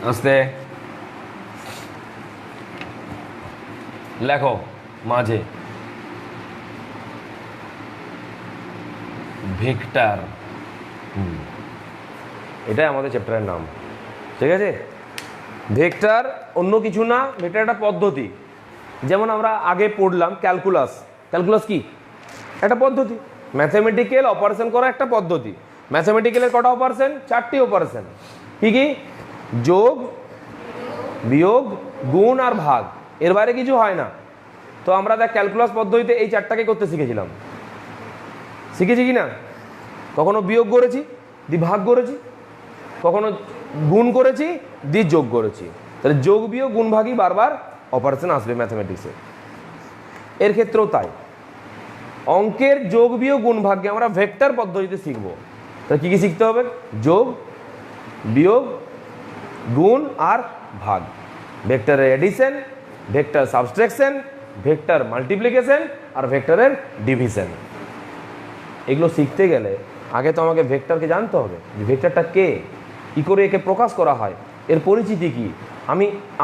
আস্তে লেখো মাঝে ভেক্টর, এটাই আমাদের চ্যাপ্টারের নাম, ঠিক আছে? ভেক্টর অন্য কিছু না, ভেক্টর একটা পদ্ধতি। যেমন আমরা আগে পড়লাম ক্যালকুলাস। ক্যালকুলাস কি? একটা পদ্ধতি, ম্যাথমেটিক্যাল অপারেশন করা একটা পদ্ধতি। ম্যাথমেটিক্যালের কটা অপারেশন? 4টি অপারেশন। কি কি? যোগ, বিয়োগ, গুণ আর ভাগ, এর বাইরে কিছু হয় না। তো আমরা দেখ ক্যালকুলাস পদ্ধতিতে এই 4টাকে করতে শিখেছিলাম, শিখেছি কি না? কখনো বিয়োগ করেছি দি ভাগ করেছি, কখনো গুণ করেছি দি যোগ করেছি। তাহলে যোগ বিয়োগ গুণ ভাগই বারবার অপারেশন আসবে ম্যাথমেটিক্সে। এর ক্ষেত্রেও তাই, অঙ্কের যোগ বিয়োগ গুণ ভাগকে আমরা ভেক্টর পদ্ধতিতে শিখব। তাহলে কী কী শিখতে হবে? যোগ, বিয়োগ, গুণ আর ভাগ, ভেক্টরের addition, vector subtraction, vector multiplication আর ভেক্টরের ডিভিশন। এগুলো শিখতে গেলে আগে তো আমাকে ভেক্টরকে জানতে হবে, যে ভেক্টরটা কে, কী করে একে প্রকাশ করা হয়, এর পরিচিতি কি,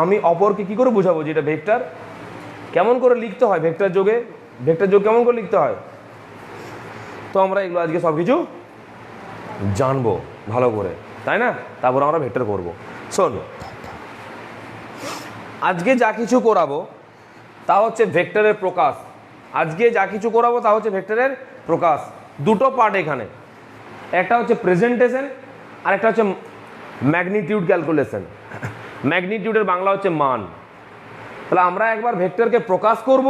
আমি অপরকে কী করে বোঝাবো যে এটা ভেক্টর, কেমন করে লিখতে হয় ভেক্টর যোগে, ভেক্টর যোগ কেমন করে লিখতে হয়। তো আমরা এগুলো আজকে সব কিছু জানবো ভালো করে, তাই না? তারপর আমরা ভেক্টর করব। শোন, আজকে যা কিছু করাবো তা হচ্ছে ভেক্টরের প্রকাশ। আজকে যা কিছু করাবো তা হচ্ছে ভেক্টরের প্রকাশ। দুটো পার্ট এখানে, একটা হচ্ছে প্রেজেন্টেশন আর একটা হচ্ছে ম্যাগনিটিউড ক্যালকুলেশন। ম্যাগনিটিউডের বাংলা হচ্ছে মান। তাহলে আমরা একবার ভেক্টরকে প্রকাশ করব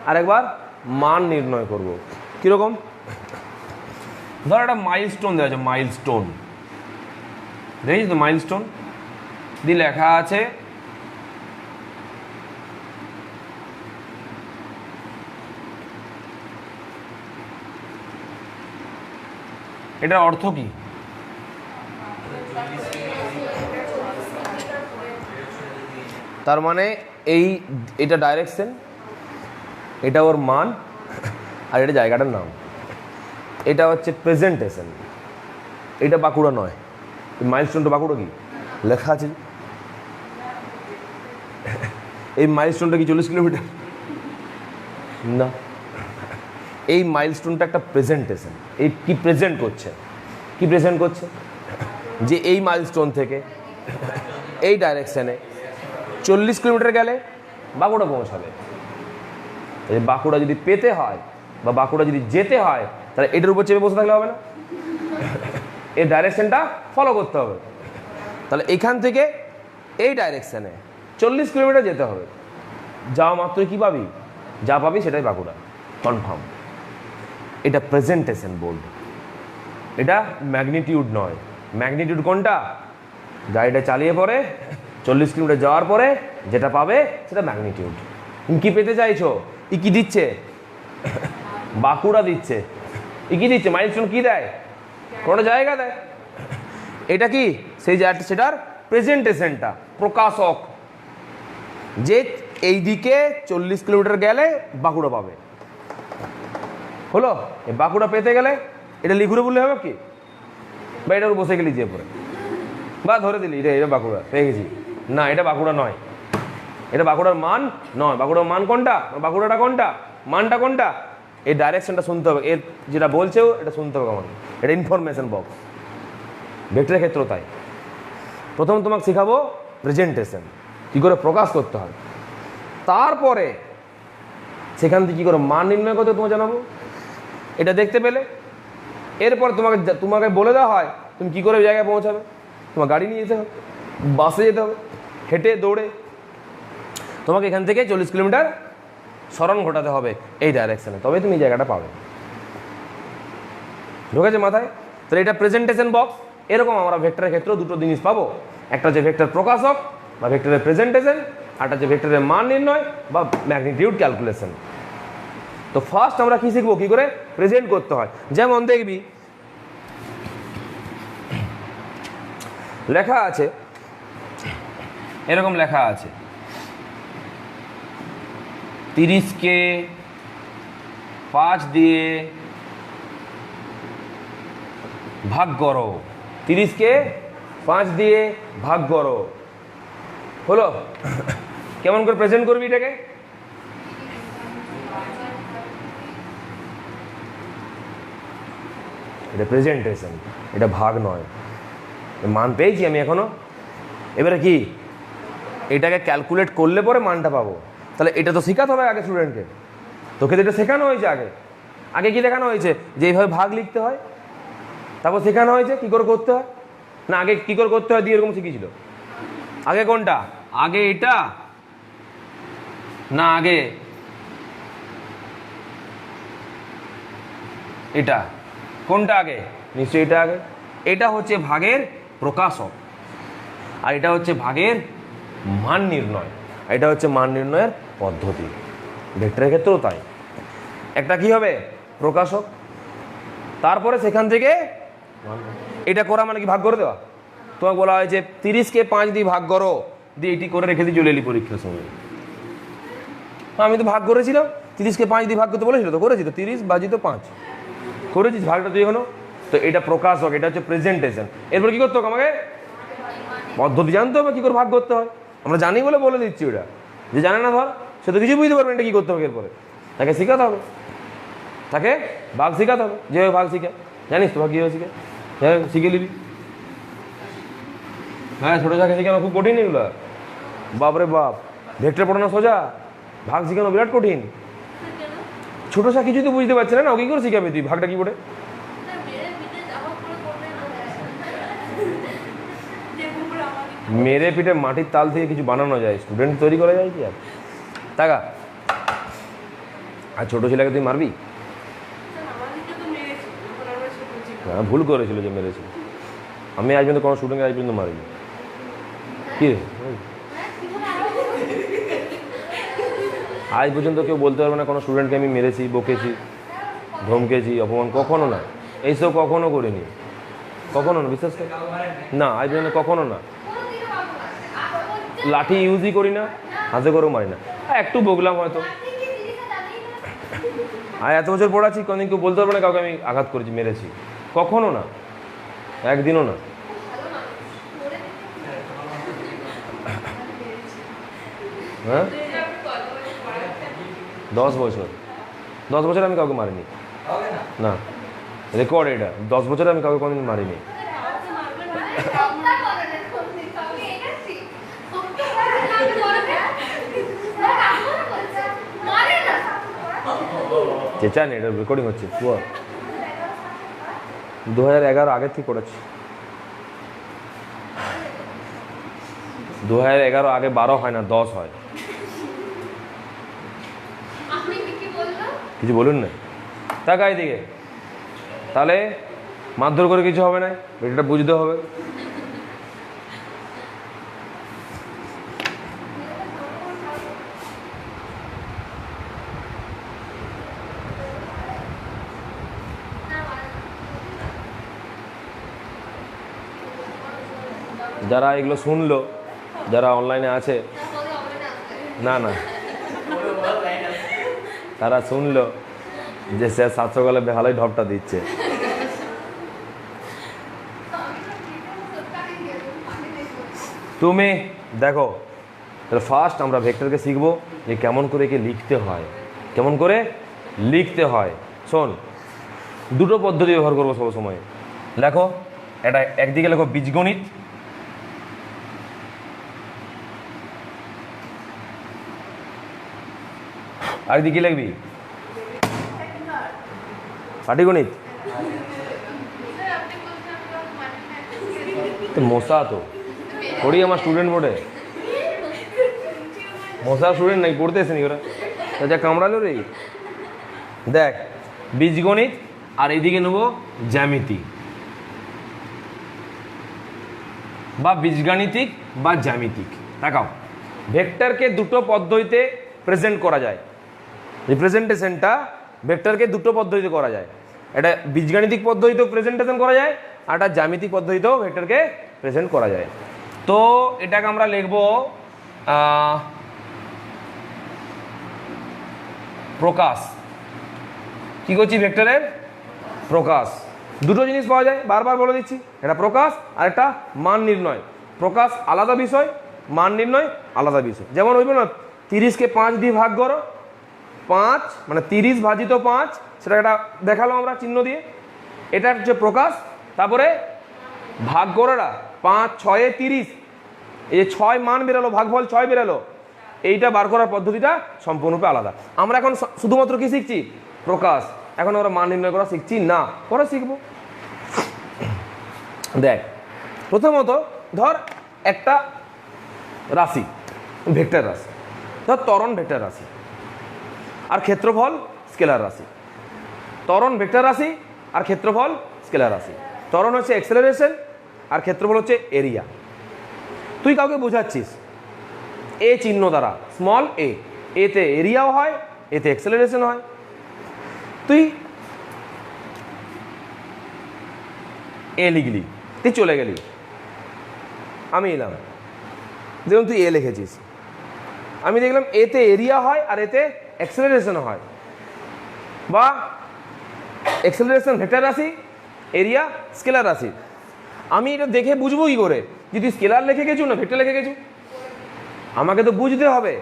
আর একবার মান নির্ণয় করব। কীরকম? ধর একটা মাইলস্টোন দেওয়া আছে, মাইলস্টোন দেখেছিস তো? মাইলস্টোন দিয়ে লেখা আছে এটার অর্থ কি? তার মানে এটা ডাইরেকশন, এটা ওর মান, আর এটা জায়গাটার নাম। এটা হচ্ছে প্রেজেন্টেশন। এটা বাঁকুড়া নয়, মাইলস্টোনটা বাঁকুড়া কি লেখা আছে? এই মাইলস্টোনটা কি 40 কিলোমিটার? না, এই মাইলস্টোনটা একটা প্রেজেন্টেশন। এই কি প্রেজেন্ট করছে? কি প্রেজেন্ট করছে? যে এই মাইলস্টোন থেকে এই ডাইরেকশানে 40 কিলোমিটার গেলে বাঁকুড়া পৌঁছাবে। এই বাঁকুড়া যদি পেতে হয় বা বাঁকুড়া যদি যেতে হয়, তাহলে এটার উপর চেপে বসে থাকলে হবে না, এই ডাইরেকশনটা ফলো করতে হবে। তাহলে এখান থেকে এই ডাইরেকশানে 40 কিলোমিটার যেতে হবে। যাওয়া মাত্র কি পাবি? যা পাবি সেটাই বাঁকুড়া, কনফার্ম। এটা প্রেজেন্টেশন বোর্ড, এটা ম্যাগনিটিউড নয়। ম্যাগনিটিউড কোনটা? গাড়িটা চালিয়ে পরে 40 কিলোমিটার যাওয়ার পরে যেটা পাবে সেটা ম্যাগনিটিউড। তুমি কি পেতে চাইছো? ই কি দিচ্ছে? বাঁকুড়া দিচ্ছে। ই কি দিচ্ছে? মাইলস্টোন কি দেয়? কোনো জায়গা দেয়। এটা কি সেই জায়গাটা, সেটার প্রেজেন্টেশনটা, প্রকাশক, যে এই দিকে 40 কিলোমিটার গেলে বাঁকুড়া পাবে। হলো? এই বাঁকুড়া পেতে গেলে এটা লিখুরে বললে হবে কি? বা এটার বসে গেলি যে পরে বা ধরে দিলি এটা বাঁকুড়া পেয়ে গেছি। না, এটা বাঁকুড়া নয়, এটা বাঁকুড়ার মান নয়। বাঁকুড়ার মান কোনটা? বাঁকুড়াটা কোনটা? মানটা কোনটা? এই ডাইরেকশনটা শুনতে হবে, এর যেটা বলছেও এটা শুনতে হবে আমাকে। এটা ইনফরমেশন বক্স। ভেক্টরের ক্ষেত্রেও তাই। প্রথম তোমাকে শেখাবো প্রেজেন্টেশন, কী করে প্রকাশ করতে হয়। তারপরে সেখান থেকে কী করে মান নির্ণয় করতে তোমাকে জানাবো। এটা দেখতে পেলে এরপর তোমাকে বলে দেওয়া হয় তুমি কী করে ওই জায়গায় পৌঁছাবে? তোমার গাড়ি নিয়ে যেতে হবে, বাসে যেতে হবে, হেঁটে দৌড়ে। তোমাকে এখান থেকে 40 কিলোমিটার সরণ ঘটাতে হবে এই ডাইরেকশানে, তবে তুমি এই জায়গাটা পাবে। ঢুকেছে মাথায়? তাহলে এটা প্রেজেন্টেশন বক্স। এরকম আমরা ভেক্টরের ক্ষেত্রেও দুটো জিনিস পাবো, একটা হচ্ছে ভেক্টর প্রকাশক বা ভেক্টরের প্রেজেন্টেশন, আর একটা হচ্ছে ভেক্টরের মান নির্ণয় বা ম্যাগনিটিউড ক্যালকুলেশন। তো ফার্স্ট আমরা কি শিখবো, কি করে প্রেজেন্ট করতে হয়। যেমন দেখবি লেখা আছে, এরকম লেখা আছে 30কে 5 দিয়ে ভাগ করো, 30কে 5 দিয়ে ভাগ করো। হলো? কেমন করে প্রেজেন্ট করবি এটাকে? এটা প্রেজেন্টেশন, এটা ভাগ নয়। মান পেয়েছি আমি এখনো, এবারে কি এটাকে ক্যালকুলেট করলে পরে মানটা পাবো। তাহলে এটা তো শেখাতে হবে আগে স্টুডেন্টকে। তোকে তো এটা শেখানো হয়েছে আগে। আগে কি দেখানো হয়েছে? যে এইভাবে ভাগ লিখতে হয়। তারপর শেখানো হয়েছে কী করে করতে হয়। না আগে কী করে করতে হয় দিয়ে এরকম শিখিয়েছিল? আগে কোনটা? আগে এটা না আগে এটা? কোনটা আগে? নিশ্চয়ই এটা আগে। এটা হচ্ছে ভাগের প্রকাশক, আর এটা হচ্ছে ভাগের মান নির্ণয়। এটা হচ্ছে মান নির্ণয়ের পদ্ধতি। ভেক্টরের ক্ষেত্রেও তাই। একটা কি হবে? প্রকাশক, তারপরে সেখান থেকে এটা করা মানে কি ভাগ করে দেওয়া। তোমাকে বলা হয়েছে 30কে 5 দিয়ে ভাগ করো, দিয়ে এটি করে রেখে দিয়ে চলে এলি পরীক্ষার সময়। আমি তো ভাগ করেছিলাম, 30কে 5 দিয়ে ভাগ করতে বলেছিল তো, করেছি তো, 30 বাজি তো 5 করেছিস, ভাগটা তুই এখনো। তো এটা প্রকাশক, এটা হচ্ছে প্রেজেন্টেশন। এরপর কি করতে হবে? আমাকে পদ্ধতি জানতে হবে কী করে ভাগ করতে হয়। আমরা জানি বলে বলে দিচ্ছি। ওটা যে জানে না ধর, সে তো কিছু বুঝতে পারবে না এটা কী করতে হবে। এরপরে তাকে শেখাতে হবে, তাকে ভাগ শেখাতে হবে। যেভাবে ভাগ শিখে জানিস তো, ভাগ কীভাবে শিখে, হ্যাঁ শিখে নিবি। হ্যাঁ ছোটো চাকে শিখানো খুব কঠিন এগুলো, বাপরে বাপ। ভেক্টর পড়ানো সোজা, ভাগ শিখানো বিরাট কঠিন। ছোটো চা কিছুই তো বুঝতে পারছে না, ও কী করে শিখাবে তুই ভাগটা কী করে? মেরে পিঠে মাটির তাল থেকে কিছু বানানো যায়, স্টুডেন্ট তৈরি করা যায় কি আর? টাকা আর ছোটো ছেলেকে তুই মারবি? হ্যাঁ ভুল করেছিল যে মেরেছিল। আমি আজ পর্যন্ত কোনো স্টুডেন্টকে আজ পর্যন্ত মারিনি। কি আজ পর্যন্ত কেউ বলতে পারবে না কোনো স্টুডেন্টকে আমি মেরেছি, বকেছি, ধমকেছি, অপমান, কখনো না। এইসব কখনো করিনি, কখনো না, বিশ্বাস কর না, আজ পর্যন্ত কখনো না। লাঠি ইউজই করি না, হাতে করেও মারি না। একটু বকলাম হয়তো। আর এত বছর পড়াচ্ছি, কোনদিন কেউ বলতে পারবে না কাউকে আমি আঘাত করেছি, মেরেছি, কখনো না, একদিনও না। হ্যাঁ 10 বছর, 10 বছর আমি কাউকে মারিনি না, রেকর্ড এটা। 10 বছরে আমি কাউকে কোনোদিন মারিনি। চেঁচা নেই, এটা রেকর্ডিং হচ্ছে। 2011 আগের থেকে করেছি। 2011 আগে 12 হয় না, 10 হয়। কিছু বলুন না, তাকাই দিকে। তাহলে মারধর করে কিছু হবে না, এটা বুঝতে হবে। যারা এগুলো শুনলো, যারা অনলাইনে আছে, না না, তারা শুনলো যে স্যার 700 গেলে ভালোই ঢপটা দিচ্ছে। তুমি দেখো, তাহলে ফার্স্ট আমরা ভেক্টরকে শিখবো যে কেমন করে একে লিখতে হয়, কেমন করে লিখতে হয়। শোন, দুটো পদ্ধতি ব্যবহার করবো সব সময়। দেখো, এটা একদিকে লেখো বীজগণিত, আরেকদিকে লিখবি পাটিগণিত। তো মশা তো পড়ি আমার স্টুডেন্ট বোর্ডে, মশা স্টুডেন্ট নাই, পড়তে এসেনি ওরা, যা কামড়ালো রে। দেখ বীজগণিত আর এইদিকে নেবো জ্যামিতি বা বীজগাণিতিক বা জ্যামিতিক। দেখাও ভেক্টরকে দুটো পদ্ধতিতে প্রেজেন্ট করা যায়, রিপ্রেজেন্টেশনটা ভেক্টরকে দুটো পদ্ধতিতে করা যায়, এটা বীজগাণিতিক পদ্ধতিতেও প্রেজেন্টেশন করা যায় আর একটা জ্যামিতিক পদ্ধতিতেও ভেক্টরকে প্রেজেন্ট করা যায়। তো এটাকে আমরা লিখব প্রকাশ। কি করছি ভেক্টরের প্রকাশ। দুটো জিনিস পাওয়া যায়, বারবার বলে দিচ্ছি, এটা প্রকাশ আর একটা মান নির্ণয়। প্রকাশ আলাদা বিষয়, মান নির্ণয় আলাদা বিষয়। যেমন হইব না 30কে 5 দিয়ে ভাগ করো, 5 মানে 30 ভাজিত 5, সেটা একটা দেখালাম আমরা চিহ্ন দিয়ে, এটা হচ্ছে প্রকাশ। তারপরে ভাগ করো না 5 6 30, এই যে 6 মান বেরোলো, ভাগফল 6 বেরোলো, এইটা বার করার পদ্ধতিটা সম্পূর্ণরূপে আলাদা। আমরা এখন শুধুমাত্র কি শিখছি প্রকাশ, এখন আমরা মান নির্ণয় করা শিখছি না, পরে শিখবো। দেখ প্রথমত ধর একটা রাশি, ভেক্টর রাশি, ধর ত্বরণ ভেক্টর রাশি আর ক্ষেত্রফল স্কেলার রাশি। ত্বরণ ভেক্টর রাশি আর ক্ষেত্রফল স্কেলার রাশি। ত্বরণ হচ্ছে অ্যাক্সেলারেশন আর ক্ষেত্রফল হচ্ছে এরিয়া। তুই কাউকে বোঝাচ্ছিস এ চিহ্ন দ্বারা, স্মল এ, এতে এরিয়াও হয়, এতে অ্যাক্সেলারেশন হয়। তুই এ লিখলি, তুই চলে গেলি, আমি এলাম, যেমন তুই এ লিখেছিস, আমি দেখলাম এতে এরিয়া হয় আর এতে অ্যাক্সেলারেশন হয়, বা অ্যাক্সেলারেশন ভেক্টর রাশি, এরিয়া স্কেলার রাশি। আমি এটা দেখে বুঝবো কি করে যদি স্কেলার লিখে গেছু না ভেক্টর লিখে গেছু? আমাকে তো বুঝতে হবে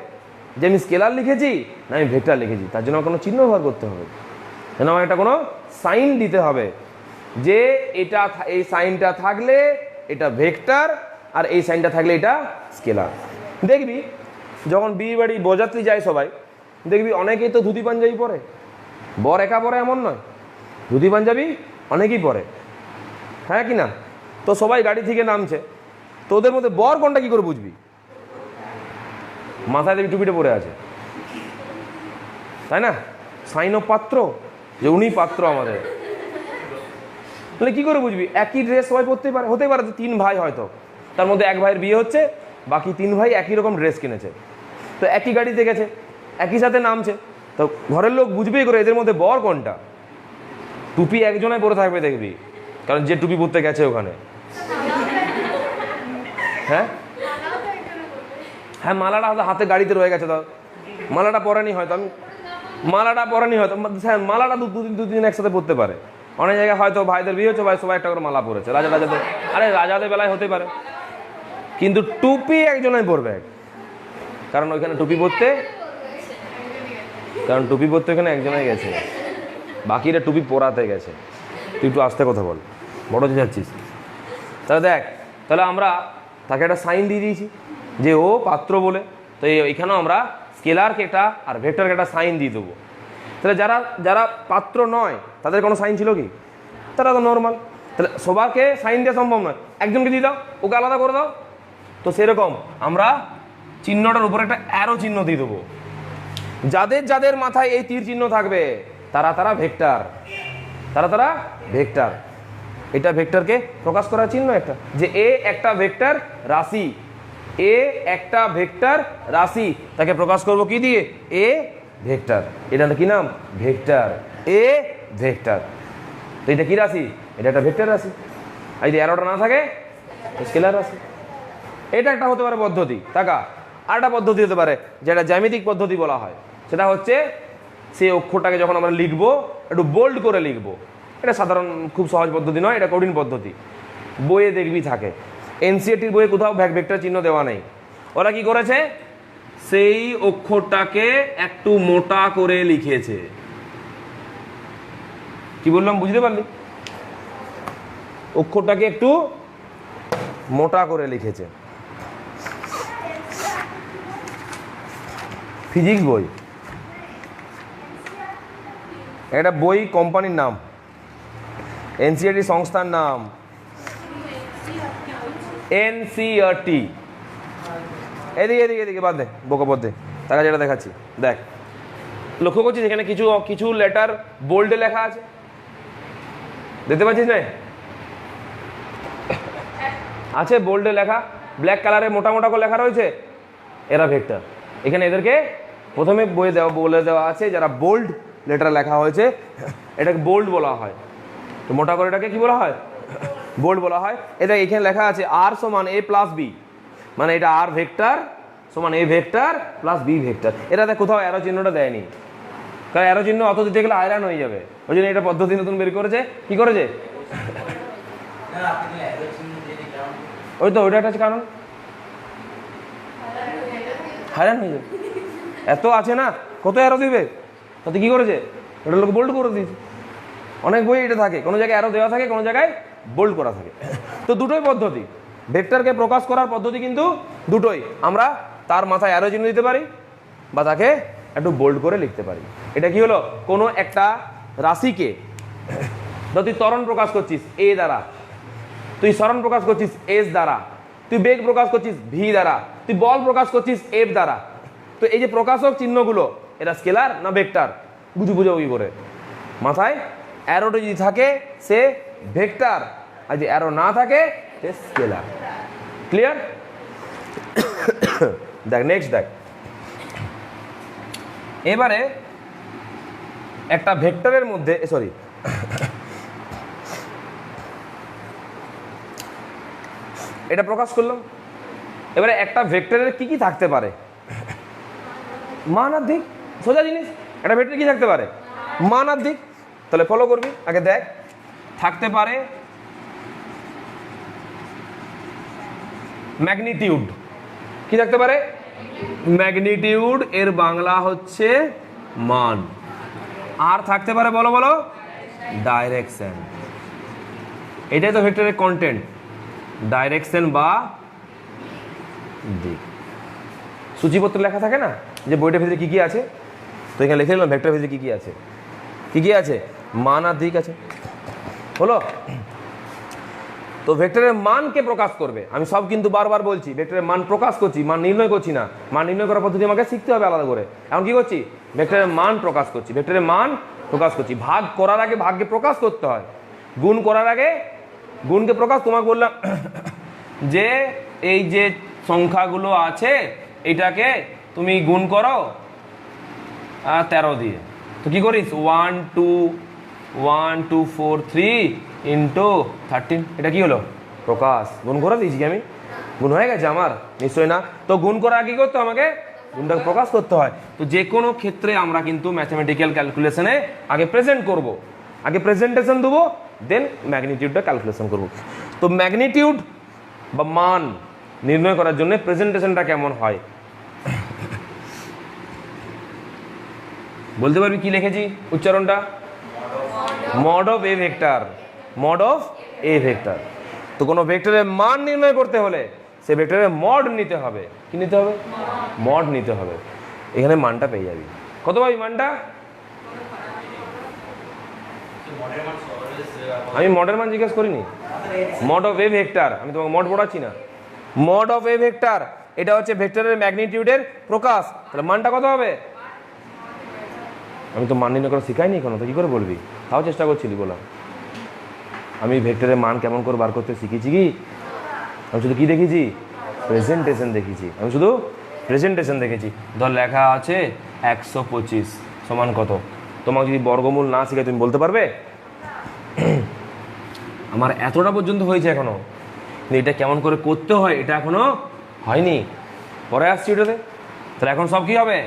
যে আমি স্কেলার লিখেছি না আমি ভেক্টর লিখেছি। তার জন্য আমার কোনো চিহ্ন ব্যবহার করতে হবে, যেন আমার একটা কোনো সাইন দিতে হবে যে এটা, এই সাইনটা থাকলে এটা ভেক্টর আর এই সাইনটা থাকলে এটা স্কেলার। দেখবি যখন বিয়ে বাড়ি বরযাত্রী যায় সবাই, দেখবি অনেকেই তো ধুতি পাঞ্জাবি পরে, বর একা পরে এমন নয়, ধুতি পাঞ্জাবি অনেকেই পরে, হ্যাঁ কি না? তো সবাই গাড়ি থেকে নামছে, তো ওদের মধ্যে বর কোনটা কি করে বুঝবি? মাথায় দেখবি টুপিটা পরে আছে, তাই না? সাইন অফ পাত্র, যে উনি পাত্র আমাদের, তাহলে কি করে বুঝবি? একই ড্রেস সবাই পরতে পারে, হতে পারে 3 ভাই, হয়তো তার মধ্যে এক ভাইয়ের বিয়ে হচ্ছে, বাকি 3 ভাই একই রকম ড্রেস কিনেছে, তো একই গাড়িতে গেছে, একই সাথে নামছে, তো ঘরের লোক বুঝবেই করে এদের মধ্যে বর কোনটা। টুপি একজনে পরে থাকবে দেখবি, কারণ যে টুপি পরতে গেছে ওখানে। হ্যাঁ হ্যাঁ, মালাটা হাতে গাড়িতে রয়ে গেছে, তো মালাটা পরেনি হয়তো, আমি মালাটা পরেনি হয়তো, হ্যাঁ মালাটা দুদিন একসাথে পরতে পারে। অনেক জায়গায় হয়তো ভাইদের বিয়ে হচ্ছে, ভাই সবাই একটা করে মালা পরেছে, রাজাদের, আরে রাজাদের বেলায় হতে পারে, কিন্তু টুপি একজনই পরবে, কারণ ওইখানে টুপি পরতে, কারণ টুপি পরতে ওখানে একজনই গেছে, বাকিরা টুপি পরাতে গেছে। তুই একটু আস্তে কথা বল, বড় যে যাচ্ছিস। তাহলে দেখ, তাহলে আমরা তাকে একটা সাইন দিয়ে দিয়েছি যে ও পাত্র বলে, তো এইখানেও আমরা স্কেলারকে একটা আর ভেক্টরকে একটা সাইন দিয়ে দেবো। তাহলে যারা যারা পাত্র নয় তাদের কোনো সাইন ছিল কি? তারা তো নর্মাল, তাহলে সবাইকে সাইন দেওয়া সম্ভব নয়, একজনকে দিয়ে দাও, ওকে আলাদা করে দাও। তো সেরকম আমরা চিহ্নটার উপরে একটা অ্যারো চিহ্ন দিয়ে দেবো, যাদের যাদের মাথায় এই তীর চিহ্ন থাকবে তারা তারা ভেক্টর, তারা তারা ভেক্টর। এটা ভেক্টরকে প্রকাশ করার চিহ্ন একটা, যে এ একটা ভেক্টর রাশি, এ একটা ভেক্টর রাশি, তাকে প্রকাশ করব কি দিয়ে? এ ভেক্টর। এটা কি নাম? ভেক্টর, এ ভেক্টর। তো এটা কি রাশি? এটা একটা ভেক্টর রাশি। আর যদি অ্যারোটা না থাকে স্কেলার রাশি। এটা একটা হতে পারে পদ্ধতি, টাকা। আর একটা পদ্ধতি হতে পারে যেটা জ্যামিতিক পদ্ধতি বলা হয়, সেটা হচ্ছে সেই অক্ষরটাকে যখন আমরা লিখবো একটু বোল্ড করে লিখবো। এটা সাধারণ খুব সহজ পদ্ধতি নয়, এটা কঠিন পদ্ধতি। বইয়ে দেখবি থাকে, এনসিইআরটির বইয়ে কোথাও ভেক্টর চিহ্ন দেওয়া নেই। ওরা কি করেছে? সেই অক্ষরটাকে একটু মোটা করে লিখেছে। কি বললাম বুঝতে পারলি? অক্ষরটাকে একটু মোটা করে লিখেছে। ফিজিক্স বই, একটা বই, কোম্পানির নাম, এনসিইআরটি সংস্থার নাম, এনসিইআরটি। এদিকে এদিকে এদিকে বাদ দে, বোকা পথে তাকে যেটা দেখাচ্ছি দেখ, লক্ষ্য করছিস এখানে কিছু কিছু লেটার বোল্ডে লেখা আছে, দেখতে পাচ্ছিস না? আছে বোল্ডে লেখা, ব্ল্যাক কালারে মোটা মোটা করে লেখা রয়েছে, এরা ভেক্টর। এখানে এদেরকে প্রথমে বলে দেওয়া আছে যারা বোল্ড লেটার লেখা হয়েছে এটাকে বোল্ড বলা হয়। তো মোটা করে এটাকে কি বলা হয়? বোল্ড বলা হয়। এটা এখানে লেখা আছে আর সমান এ প্লাস বি, মানে এটা আর ভেক্টর সমান a vector plus b vector. এটাতে কোথাও অ্যারো চিহ্নটা দেয়নি, কারণ অ্যারো চিহ্ন অত দিতে গেলে আয়রন হয়ে যাবে, ওই জন্য এটা পদ্ধতি নতুন বের করেছে। কি করেছে? ওই তো ওইটা একটা কারণ, হায়রান হয়ে যাবে, এত আছে না, কত অ্যারো দিবে, তাতে কি করেছে ওটা লোক বোল্ড করে দিয়েছে। অনেক বই এটা থাকে, কোনো জায়গায় অ্যারো দেওয়া থাকে, কোনো জায়গায় বোল্ড করা থাকে। তো দুটোই পদ্ধতি, ভেক্টরকে প্রকাশ করার পদ্ধতি কিন্তু দুটোই। আমরা তার মাথায় অ্যারো চিহ্ন দিতে পারি বা তাকে একটু বোল্ড করে লিখতে পারি। এটা কি হলো, কোনো একটা রাশিকে তুই ত্বরণ প্রকাশ করছিস এ দ্বারা, তুই সরণ প্রকাশ করছিস এস দ্বারা, তুই বেগ প্রকাশ করছিস ভি দ্বারা, তুই বল প্রকাশ করছিস এফ দ্বারা। তো এই যে প্রকাশক চিহ্নগুলো এরা স্কেলার না ভেক্টর, বুঝাবুঝি করে মাথায় অ্যারোটা যদি থাকে সে ভেক্টর, আর যদি অ্যারো না থাকে সে স্কেলার। ক্লিয়ার? দেখ নেক্সট দেখ, এবারে একটা ভেক্টরের মধ্যে সরি এটা প্রকাশ করলাম। এবারে একটা ভেক্টরের কি কি থাকতে পারে? মান আর দিক, সোজা জিনিস। একটা ভেক্টরে কি থাকতে পারে? মান আর দিক। তাহলে ফলো করবি, আগে দেখ। থাকতে পারে ম্যাগনিটিউড। কি থাকতে পারে? ম্যাগনিটিউড, এর বাংলা হচ্ছে মান। আর থাকতে পারে বলো বলো, ডাইরেকশন। এটাই তো ভেক্টরের কন্টেন্ট, ডাইরেকশন বা দিক। সূচিপত্র লেখা থাকে না যে বইটা ভিতরে কি কি আছে, তো এখানে লিখে নিলাম ভেক্টরের ভিতরে কি কি আছে। কি কি আছে? মান আর দিক আছে, হলো। তো ভেক্টরের মানকে প্রকাশ করবে, আমি সব কিন্তু বারবার বলছি ভেক্টরের মান প্রকাশ করছি, মান নির্ণয় করছি না। মান নির্ণয় করার পদ্ধতি আমাকে শিখতে হবে আলাদা করে। এখন কি করছি? ভেক্টরের মান প্রকাশ করছি, ভেক্টরের মান প্রকাশ করছি। ভাগ করার আগে ভাগকে প্রকাশ করতে হয়, গুণ করার আগে গুণকে প্রকাশ। তোমাকে বললাম যে এই যে সংখ্যাগুলো আছে এটাকে তুমি গুণ করো 13 দিয়ে, তো কি করিস? 1 2 1 2 4 3 ইন্টু 13, এটা কি হলো? প্রকাশ। গুণ করে দিয়েছি কি আমি? গুণ হয়ে গেছে আমার? নিশ্চয়ই না। তো গুণ করার আগে করতে আমাকে গুণটাকে প্রকাশ করতে হয়। তো যে কোনো ক্ষেত্রে আমরা কিন্তু ম্যাথমেটিক্যাল ক্যালকুলেশনে আগে প্রেজেন্ট করব, আগে প্রেজেন্টেশন দেবো, দেন ম্যাগনিটিউডটা ক্যালকুলেশন করব। তো ম্যাগনিটিউড বা মান নির্ণয় করার জন্য প্রেজেন্টেশনটা কেমন হয় বলতে পারবি? কি লিখেছি উচ্চারণটা? Mod of A vector, mod of A vector. তো কোনো ভেক্টরের মান নির্ণয় করতে হলে সে ভেক্টরের মড নিতে হবে। কি নিতে হবে? মড নিতে হবে। এখানে মানটা পেয়ে যাবি। কত পাবি মানটা? আমি মডের মান জিজ্ঞেস করিনি, মড অফ এ ভেক্টর, আমি তোমাকে মড পড়াচ্ছি না। মড অফ এ ভেক্টর এটা হচ্ছে ভেক্টরের ম্যাগনিটিউডের প্রকাশ। তাহলে মানটা কত হবে? আমি তো মান নির্ণয় করা শিখাইনি কোনো, তো কি করে বলবি? তাও চেষ্টা করছিলি বলা। আমি ভেক্টরের মান কেমন করে বার করতে শিখেছি কি? আমি শুধু কি দেখেছি? প্রেজেন্টেশন দেখেছি। আমি শুধু প্রেজেন্টেশন দেখেছি। ধর লেখা আছে 125 সমান কত? তোমাকে যদি বর্গমূল না শিখে তুমি বলতে পারবে? আমার এতটা পর্যন্ত হয়েছে এখনো, কিন্তু এটা কেমন করে করতে হয় এটা এখনো হয়নি, পরে আসছি এটাতে। তাহলে এখন সব কি হবে?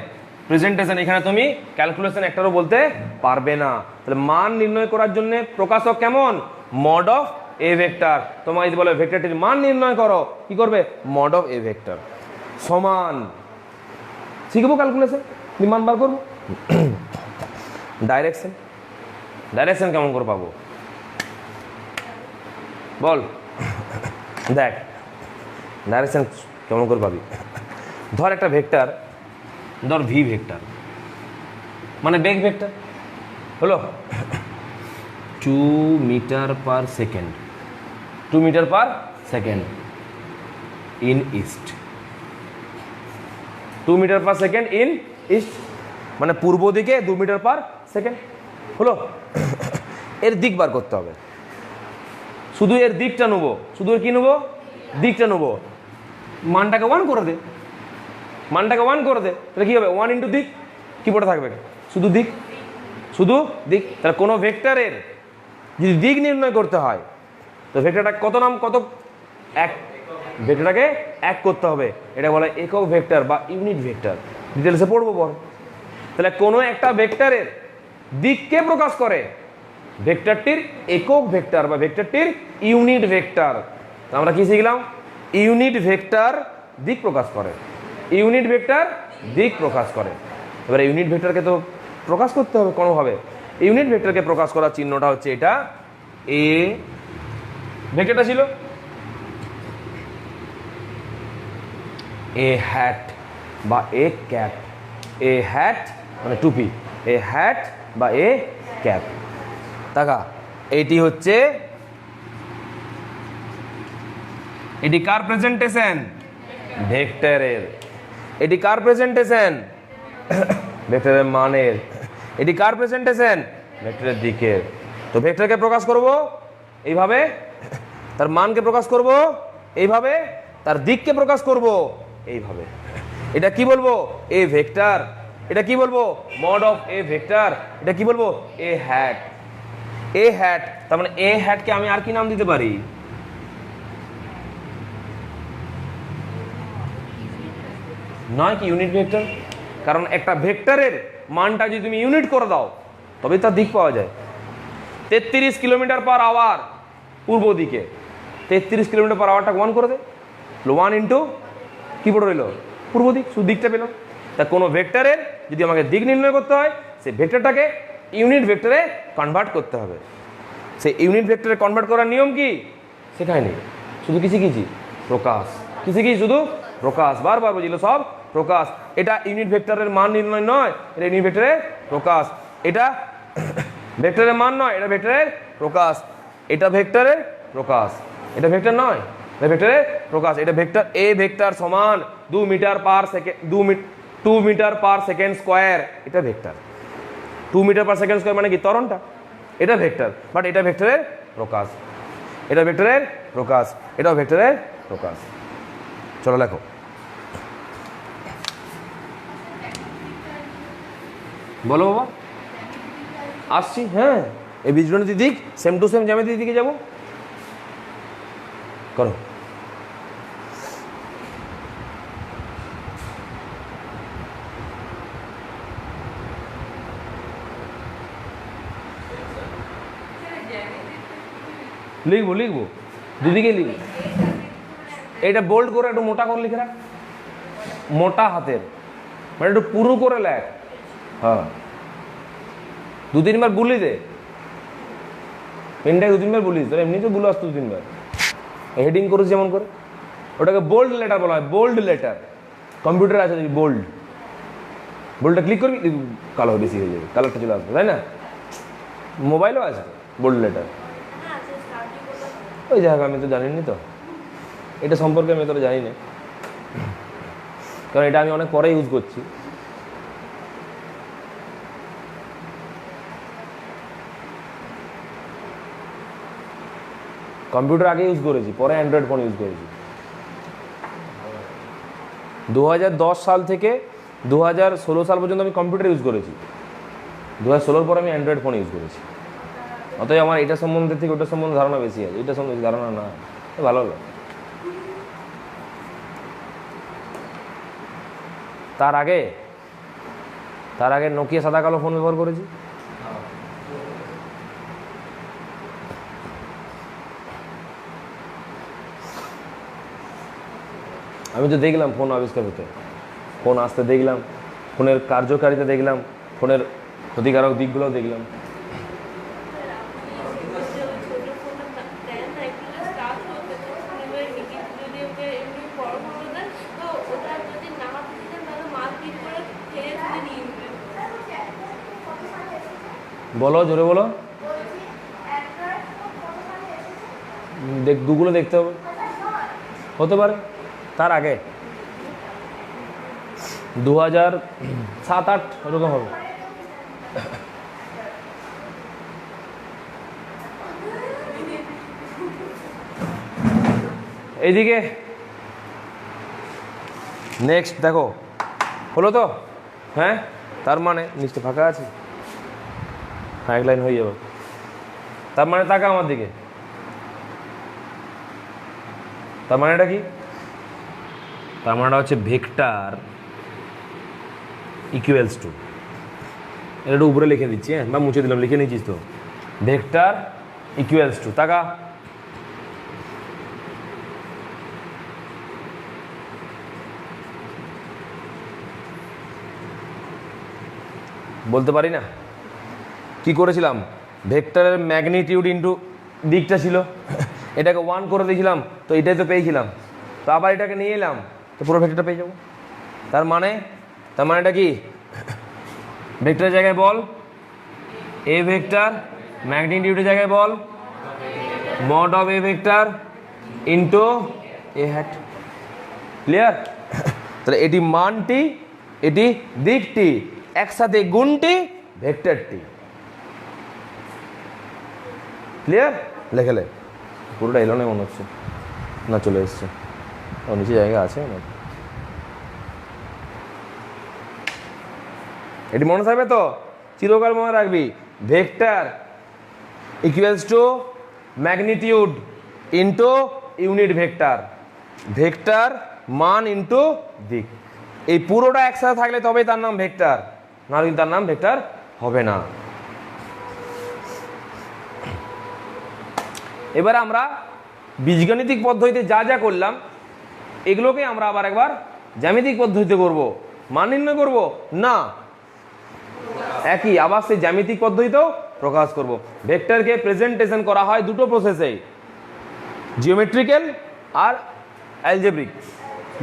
প্রেজেন্টেশন। এখানে তুমি ক্যালকুলেশন একটারও বলতে পারবে না। তাহলে মান নির্ণয় করার জন্য প্রকাশক কেমন? Mod of A vector. তোমাকে যদি বলে ভেক্টরটির মান নির্ণয় করো, কি করবে? মড অফ এ ভেক্টর সমান। শিখবো ক্যালকুলেশন, মান বার করবো। ডাইরেকশন, ডাইরেকশন কেমন করে পাবো বল? দেখ ডাইরেকশন কেমন করে পাবি। ধর একটা ভেক্টর, ধর ভি ভেক্টর, মানে বেগ ভেক্টর হলো 2 metre per second, 2 metre per second. In east, 2 metre per second in east, মানে পূর্ব দিকে 2 মিটার পার সেকেন্ড। হলো, এর দিক বার করতে হবে, শুধু এর দিকটা নেবো, শুধু এর কি নেবো, দিকটা নেবো। মানটাকে 1 করে দে, মানটাকে 1 করে দে, তাহলে কি হবে 1 ইন্টু দিক, কি পড়ে থাকবে, শুধু দিক, শুধু দিক। তাহলে কোনো ভেক্টরের যদি দিক নির্ণয় করতে হয় তো ভেক্টরটা কত নাম, কত, 1, ভেক্টরটাকে 1 করতে হবে, এটা বলে একক ভেক্টর বা ইউনিট ভেক্টর। ডিটেলসে পড়বো পর। তাহলে কোনো একটা ভেক্টরের দিককে প্রকাশ করে ভেক্টরটির একক ভেক্টর বা ভেক্টরটির ইউনিট ভেক্টর। আমরা কি শিখলাম, ইউনিট ভেক্টর দিক প্রকাশ করে, ইউনিট ভেক্টর দিক প্রকাশ করে। এবারে ইউনিট ভেক্টরকে তো প্রকাশ করতে হবে কোনোভাবে। ইউনিট ভেক্টরকে প্রকাশ করার চিহ্নটা হচ্ছে এটা, এ ভেক্টরটা ছিল এ হ্যাট বা এ ক্যাপ, এ হ্যাট মানে টুপি, এ হ্যাট বা এ ক্যাপ। দেখা, এটি হচ্ছে, এটি কার প্রেজেন্টেশন, ভেক্টরের। এটি কার প্রেজেন্টেশন, ভেক্টরের মানের। এটি কার প্রেজেন্টেশন, ভেক্টরের দিকের। তো ভেক্টরকে প্রকাশ করব এইভাবে, তার মানকে প্রকাশ করব এইভাবে, তার দিককে প্রকাশ করব এইভাবে। এটা কি বলবো, এ ভেক্টর। এটা কি বলবো, মড অফ এ ভেক্টর। এটা কি বলবো, এ হ্যাট। এ হ্যাট, তার মানে এ হ্যাটকে আমি আর কি নাম দিতে পারি, নয় কি ইউনিট ভেক্টর। কারণ একটা ভেক্টরের মানটা যদি তুমি ইউনিট করে দাও তবে তার দিক পাওয়া যায়। 33 কিলোমিটার পার আওয়ার পূর্ব দিকে, 33 কিলোমিটার পার আওয়ারটা 1 করে দে, 1 ইন্টু কি পড়ে রইল, পূর্ব দিক, শুধু দিকটা পেলাম। তা কোনো ভেক্টরের যদি আমাকে দিক নির্ণয় করতে হয় সেই ভেক্টরটাকে ইউনিট ভেক্টরে কনভার্ট করতে হবে। সেই ইউনিট ভেক্টরে কনভার্ট করার নিয়ম কি শেখায়নি, শুধু কিছু প্রকাশ, কিছু শুধু প্রকাশ, বারবার বুঝিল সব প্রকাশ। এটা ইউনিট ভেক্টরের মান নির্ণয় নয়, এটা ইউনিট ভেক্টরের প্রকাশ। এটা ভেক্টরের মান নয়, এটা ভেক্টরের প্রকাশ। এটা ভেক্টরের প্রকাশ, এটা ভেক্টর নয়, এটা ভেক্টরের প্রকাশ। এটা ভেক্টর, এ ভেক্টর সমান 2 metre per second, 2 metre per second square, এটা vector. 2 metre per second square মানে কি, ত্বরণটা, এটা ভেক্টর। বাট এটা ভেক্টরের প্রকাশ, এটা ভেক্টরের প্রকাশ, এটাও ভেক্টরের প্রকাশ। চলো লেখো, বলো বাবা, আসছি। হ্যাঁ, এই বীজগণিত দিক সেম টু সেম জ্যামিতির দিকে যাবো, করো। লিখবো লিখবো, দুদিকে লিখবো। এটা বোল্ড করে একটু মোটা করে লিখে রাখ, মোটা হাতের, মানে একটু পুরো করে লেখ। হ্যাঁ, 2-3 বার বুলি দে, পেনটাকে 2-3 বার বলিস, তোর এমনি তো বুলো আসতো 2-3 বার। হেডিং করিস যেমন করে, ওটাকে বোল্ড লেটার বলা হয়, বোল্ড লেটার। কম্পিউটার আছে দেখবি বোল্ড, বোল্ডটা ক্লিক করবি কালো বেশি হয়ে যাবে, কালারটা চলে আসবে, তাই না? মোবাইলও আছে বোল্ড লেটার, ওই জায়গা আমি তো জানিনি, তো এটা সম্পর্কে আমি তোরা জানি না, কারণ এটা আমি অনেক পরে ইউজ করছি। কম্পিউটার আগে ইউজ করেছি, পরে অ্যান্ড্রয়েড ফোন ইউজ করেছি। 2010 সাল থেকে 2016 সাল পর্যন্ত আমি কম্পিউটার ইউজ করেছি, 2016 পর আমি অ্যান্ড্রয়েড ফোন ইউজ করেছি। অতএব আমার এটা সম্বন্ধে থেকে ওটার সম্বন্ধে ধারণা বেশি আছে, এটা সম্বন্ধে ধারণা না, ভালো হলো। তার আগে নোকিয়া সাদা কালো ফোন ব্যবহার করেছি। আমি তো দেখলাম ফোন আবিষ্কার হতে, ফোন আসতে দেখলাম, ফোনের কার্যকারিতা দেখলাম, ফোনের ক্ষতিকারক দিকগুলোও দেখলাম। বলো, জোরে বলো, দুগুলো দেখতে হবে, হতে পারে তার আগে 2007-8 ওরকম হবে। এইদিকে নেক্সট দেখো, হলো তো? হ্যাঁ, তার মানে নিচে ফাঁকা আছে, এক লাইন হয়ে যাবে। তার মানে তাকা আমার দিকে, তার মানেটা কি? তার মানেটা হচ্ছে ভেক্টর ইকুয়ালস টু, এটা একটু উপরে লিখে দিচ্ছি, হ্যাঁ, বা মুছে দিলাম, লিখে নিয়েছিস তো। ভেক্টর ইকুয়ালস টু, তাকা, বলতে পারি না কি করেছিলাম? ভেক্টরের ম্যাগনিটিউড ইন্টু দিকটা ছিল, এটাকে 1 করে দিয়েছিলাম, তো এটাই তো পেয়েছিলাম, তো আবার এটাকে নিয়ে এলাম, তো পুরো ভেক্টরটা পেয়ে যাবো। তার মানেটা কি? ভেক্টরের জায়গায় বল এ ভেক্টর, ম্যাগনিটিউডের জায়গায় বল mod of A vector into A hat. Clear? তাহলে এটি মানটি, এটি দিকটি, একসাথে গুণটি ভেক্টরটি। ক্লিয়ার? লেখেলে পুরোটা এলো না মনে হচ্ছে, না চলে এসছে, ও নিচে জায়গা আছে না। এটি মনে থাকবে তো, চিরকাল মনে রাখবি, vector equals to magnitude into unit vector, vector মান ইন্টু দিক। এই পুরোটা একসাথে থাকলে তবেই তার নাম ভেক্টর, না কিন্তু তার নাম ভেক্টর হবে না। এবার আমরা বীজগণিতিক পদ্ধতিতে যা যা করলাম এগুলোকে আমরা আবার একবার জ্যামিতিক পদ্ধতিতে করব। মান নির্ণয় করব না, একই আবার সেই জ্যামিতিক পদ্ধতিতেও প্রকাশ করব। ভেক্টরকে প্রেজেন্টেশন করা হয় দুটো প্রসেসে, জিওমেট্রিক্যাল আর অ্যালজেব্রিক,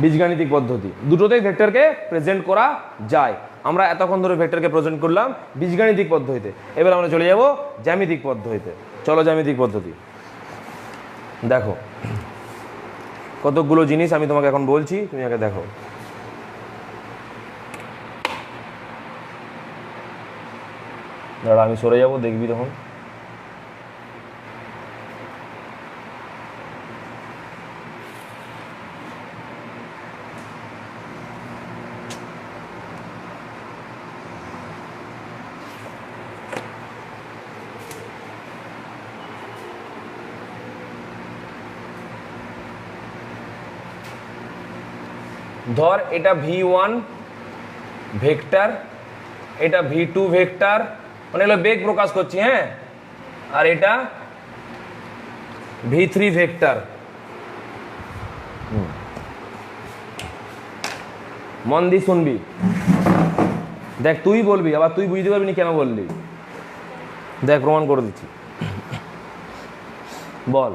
বীজগাণিতিক পদ্ধতি দুটোতেই ভেক্টরকে প্রেজেন্ট করা যায়। আমরা এতক্ষণ ধরে ভেক্টরকে প্রেজেন্ট করলাম বীজগাণিতিক পদ্ধতিতে, এবার আমরা চলে যাব জ্যামিতিক পদ্ধতিতে। চলো জ্যামিতিক পদ্ধতি দেখো, কতগুলো জিনিস আমি তোমাকে এখন বলছি, তুমি আগে দেখো। দাঁড়া আমি সরে যাব, দেখবি তখন। ধর এটা v1 ভেক্টর, এটা v2 ভেক্টর, মানে হলো বেগ প্রকাশ করছি, হ্যাঁ, আর এটা v3 ভেক্টর। মন দিয়ে শুনবি, দেখ তুই বলবি, আবার তুই বুঝতে পারবি না কেন বললি, দেখ প্রমাণ করে দিচ্ছি। বল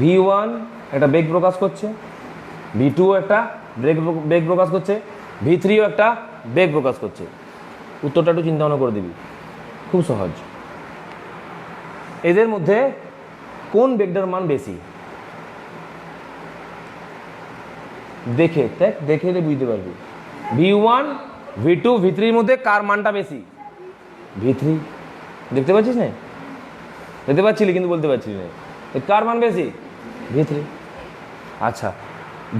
v1 একটা বেগ প্রকাশ করছে, v2 একটা বেগ প্রকাশ করছে, v3 একটা বেগ প্রকাশ করছে। উত্তরটা একটু চিন্তা ভাবনা করে দিবি, খুব সহজ। এদের মধ্যে কোন বেগটার মান বেশি? দেখে দেখ, দেখে বুঝতে পারবি v1 v2 v3 এর মধ্যে কার মানটা বেশি? v3। দেখতে পাচ্ছিস না? দেখতে পাচ্ছিলি কিন্তু বলতে পারছিলি না, কার মান বেশি? v3। আচ্ছা,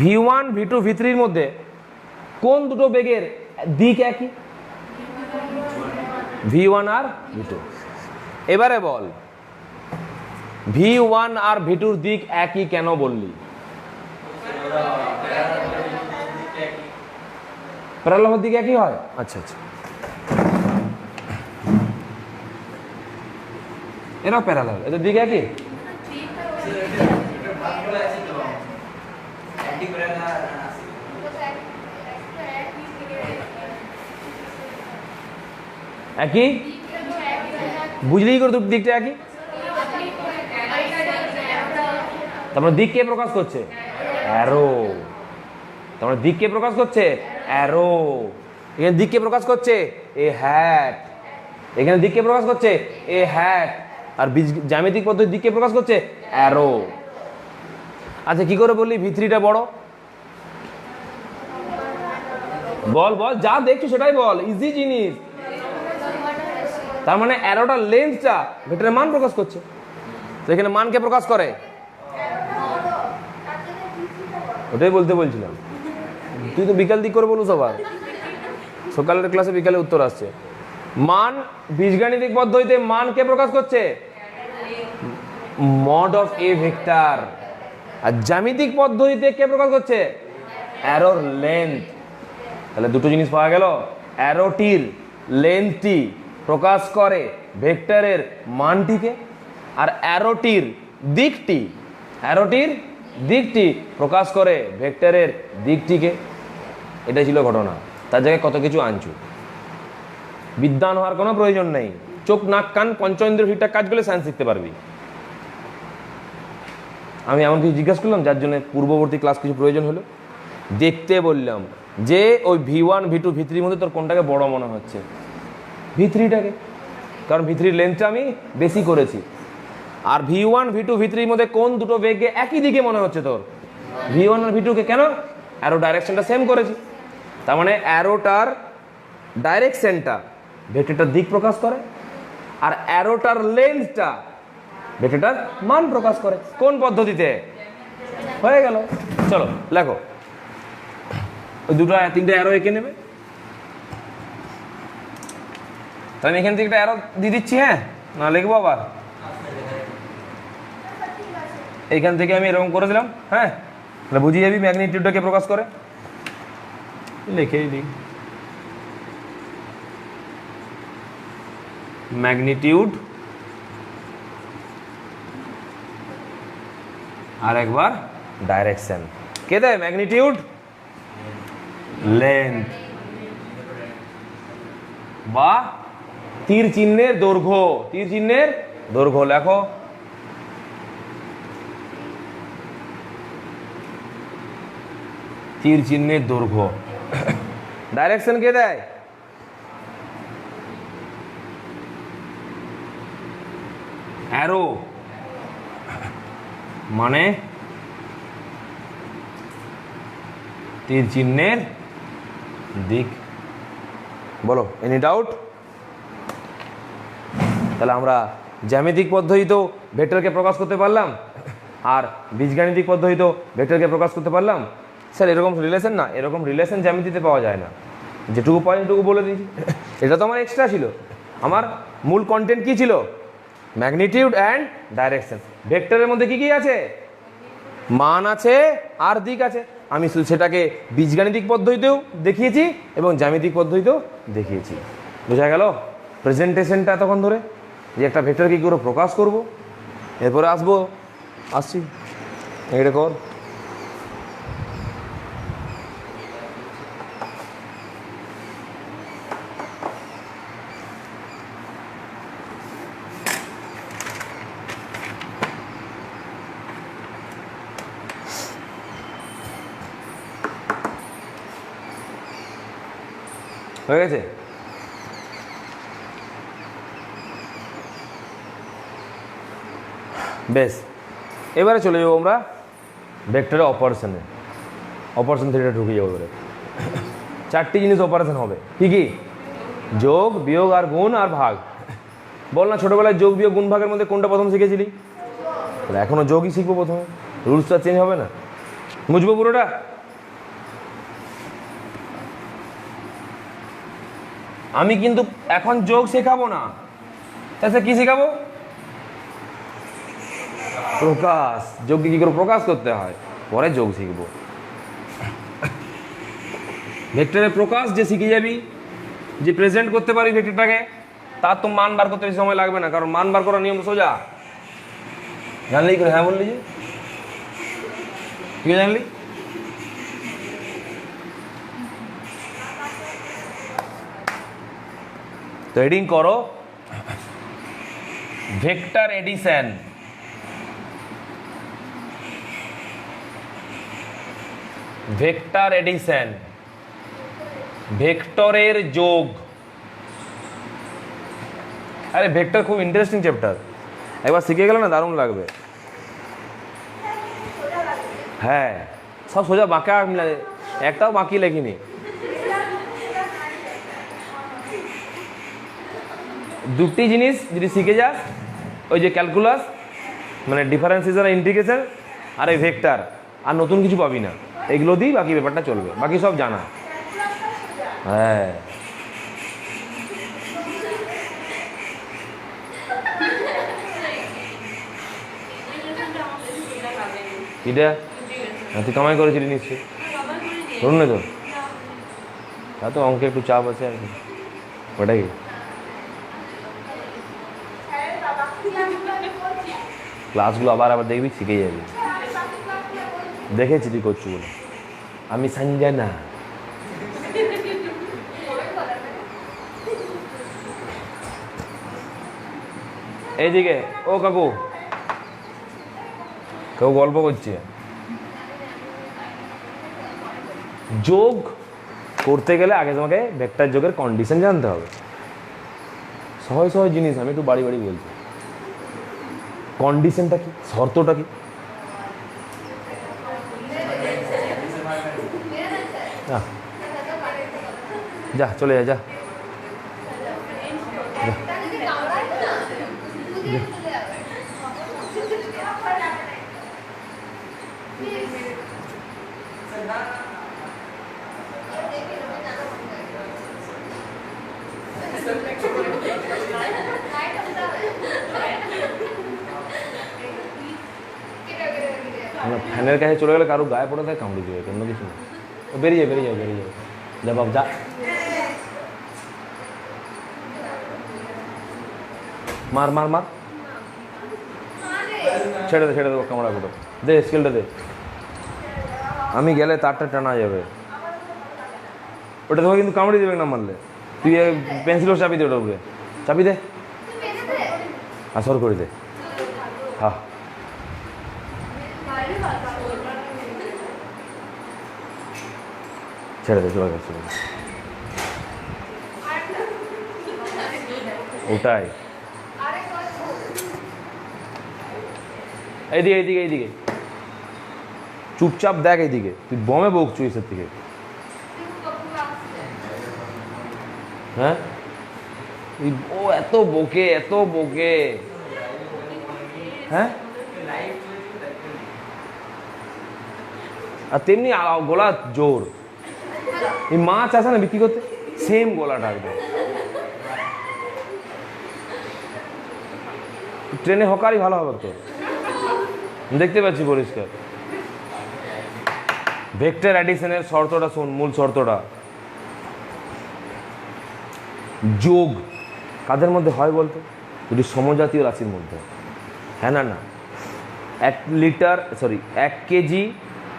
v1 v2 v3 এর মধ্যে কোন দুটো বেগের দিক একই? v1 আর v2। এবারে বল v1 আর v2 দিক একই কেন বললি? প্যারালাল দিক একই হয়। আচ্ছা আচ্ছা, এরা প্যারালাল, এদের দিক একই। একই বুঝলি করে দুটো দিকটা একই, তারপরে দিক কে প্রকাশ করছে? অ্যারো। তারপরে দিক কে প্রকাশ করছে? অ্যারো। এখানে দিক কে প্রকাশ করছে? A hat. এখানে দিক কে প্রকাশ করছে? A hat. আর জ্যামিতিক পদ্ধতি দিক কে প্রকাশ করছে? অ্যারো। আচ্ছা কি করে বললি v3টা বড়? বল বল, যা দেখছো সেটাই বল, ইজি জিনিস। তার মানে অ্যারোটার লেন্থটা ভেক্টরের মান প্রকাশ করছে, তো এখানে মানকে প্রকাশ করে, ওটাই বলতে বলছিলাম। তুই তো বিকাল দিক করে বলু, সবার সকালের ক্লাসে বিকালে উত্তর আসছে। মান বীজগাণিতিক পদ্ধতিতে মানকে প্রকাশ করছে মড অফ এ ভেক্টর, আর জ্যামিতিক পদ্ধতিতে কে প্রকাশ করছে অ্যারোর লেন্থ। তাহলে দুটো জিনিস পাওয়া গেল, অ্যারোটির লেন্থটি প্রকাশ করে ভেক্টরের মানটিকে, আর অ্যারোটির দিকটি প্রকাশ করে ভেক্টরের দিকটিকে। এটা ছিল ঘটনা, তার জায়গায় কত কিছু আনছু। বিদ্বান হওয়ার কোনো প্রয়োজন নেই, চোখ নাক কান পঞ্চেন্দ্রিয় ঠিকঠাক কাজ করলে সায়েন্স শিখতে পারবি। আমি এমন কিছু জিজ্ঞাসা করলাম যার জন্য পূর্ববর্তী ক্লাস কিছু প্রয়োজন হলো, দেখতে বললাম যে ওই V1 V2 V3 মধ্যে তোর কোনটাকে বড় মনে হচ্ছে, V3টাকে, কারণ V3 লেন্থটা আমি বেশি করেছি। আর V1 V2 V3 মধ্যে কোন দুটো বেগকে একই দিকে মনে হচ্ছে তোর, V1 আর V2 কে, কেন অ্যারো ডাইরেকশনটা সেম করেছি। তার মানে অ্যারোটার ডাইরেকশনটা ভেক্টরটার দিক প্রকাশ করে, আর অ্যারোটার লেন্থটা ভেক্টরটার মান প্রকাশ করে। কোন পদ্ধতিতে? হয়ে গেল। চলো লেখো, ওই দুটো তিনটে অ্যারো এঁকে নেবে। তাহলে এখান থেকে একটা অ্যারো দিয়ে দিচ্ছি, হ্যাঁ না লিখবো আবার, এইখান থেকে আমি এরকম করে দিলাম, হ্যাঁ বুঝিয়ে যাবি ম্যাগনিটিউডটাকে প্রকাশ করে, লিখেই দিই ম্যাগনিটিউড, আর একবার ডাইরেকশন। কে দেয় ম্যাগনিটিউড? লেন্থ বা তীর চিহ্নের দৈর্ঘ্য, তীর চিহ্নের দৈর্ঘ্য লেখো। তীর চিহ্নের দৈর্ঘ্য। ডাইরেকশন কে দেয়? অ্যারো মানে তীর চিহ্নের দিক। বলো, এনি ডাউট? তাহলে আমরা জ্যামিতিক পদ্ধতিতেও ভেক্টরকে প্রকাশ করতে পারলাম, আর বীজগাণিতিক পদ্ধতিতেও ভেক্টরকে প্রকাশ করতে পারলাম। স্যার এরকম রিলেশন না, এরকম রিলেশন জ্যামিতিতে পাওয়া যায় না, যেটুকু পাই সেটুকু বলে দিয়েছি। এটা তো আমার এক্সট্রা ছিল, আমার মূল কন্টেন্ট কি ছিল? Magnitude and direction. ভেক্টরের মধ্যে কি কি আছে? মান আছে আর দিক আছে। আমি সেটাকে বীজগাণিতিক পদ্ধতিতেও দেখিয়েছি এবং জ্যামিতিক পদ্ধতিতেও দেখিয়েছি। বোঝা গেল প্রেজেন্টেশনটা এতক্ষণ ধরে, যে একটা ভেক্টর কি করে প্রকাশ করব। এরপরে আসছি এটা কর। হয়ে গেছে? বেশ, এবারে চলে যাবো আমরা ভেক্টরের অপারেশনে। অপারেশন থিওরিটা ঢুকে যাবো এবারে। চারটি জিনিস অপারেশন হবে, কি কি? যোগ, বিয়োগ, আর গুণ, আর ভাগ। বল না ছোটবেলায় যোগ বিয়োগ গুণ ভাগের মধ্যে কোনটা প্রথম শিখেছিলি? এখনো যোগই শিখবো প্রথমে, রুলসটা চেঞ্জ হবে না। বুঝবো পুরোটা? আমি কিন্তু এখন যোগ শেখাবো না, তাহলে কি শেখাবো? প্রকাশ। যোগকে কি করে প্রকাশ করতে হয় পরে যোগ শিখবো। ভেক্টরের প্রকাশ যে শিখে যাবি, যে প্রেজেন্ট করতে পারি ভেক্টরটাকে, তার তো মান বার করতে বেশি সময় লাগবে না, কারণ মান বার করার নিয়ম সোজা। জানলি করে? হ্যাঁ বললি যে কি জানলি? তো হেডিং করো ভেক্টর এডিশন। ভেক্টর এডিশন, ভেক্টরের যোগ। আরে ভেক্টর খুব ইন্টারেস্টিং চ্যাপ্টার, একবার শিখে গেলে না দারুণ লাগবে। হ্যাঁ সব সোজা বাঁকা, একটাও বাকি লেখিনি। দুটি জিনিস যদি শিখে যাস, ওই যে ক্যালকুলাস মানে ডিফারেন্সিয়েশন আর ইন্টিগ্রেশন আর এই ভেক্টর, আর নতুন কিছু পাবি না। এগুলো দিই বাকি ব্যাপারটা চলবে, বাকি সব জানা। হ্যাঁ এটা তুই কামাই করেছিলি নিশ্চয়ই, ধরুন না তো, তা তো অঙ্কে একটু চাপ আছে আর কি, ওটাই। ক্লাসগুলো আবার আবার দেখবি, শিখে যাবি। দেখেছি তুই করছু বলে। আমি সঞ্জনা। এইদিকে ও কাকু, কেউ গল্প করছে। যোগ করতে গেলে আগে তোমাকে ভেক্টর যোগের কন্ডিশন জানতে হবে। সহজ সহজ জিনিস আমি একটু বাড়ি বাড়ি বলছি। কন্ডিশনটা কি, শর্তটা কি? যা চলে যা, যা ফ্যানের কাছে চলে গেলে কারো গায়ে পড়ে থাকে, কামড়ে দেবে, অন্য কিছু না। বেরিয়ে বেরিয়ে যাও, বেরিয়ে যাও, যা বাব যা। মার মার মার, ছেড়ে দে ছেড়ে দেবো, কামড়া কোটো দে, স্কেলটা দে। আমি গেলে তারটা টানা যাবে, ওটা তোমাকে কিন্তু কামড়ে দেবে না মারলে। তুই পেন্সিলও চাপি দে, ওটা উপরে চাপি দে, আসর করে দে। হ্যাঁ ছেড়ে দে, চলে গেছে ওটাই। এইদিকে এইদিকে এইদিকে, চুপচাপ দেখ এইদিকে, তুই বমে বকছু এসের থেকে। হ্যাঁ ও এত বকে, এত বকে। হ্যাঁ আর তেমনি গলা জোর। এই মাছ আসে না বিক্রি করতে, সেম গলাটা একদম। ট্রেনে হকারই ভালো হবে তো, দেখতে পাচ্ছি পরিষ্কার। ভেক্টর অ্যাডিশনের শর্তটা শোন, মূল শর্তটা। যোগ কাদের মধ্যে হয় বলতো? যদি সমজাতীয় রাশির মধ্যে। হ্যাঁ না না, 1 কেজি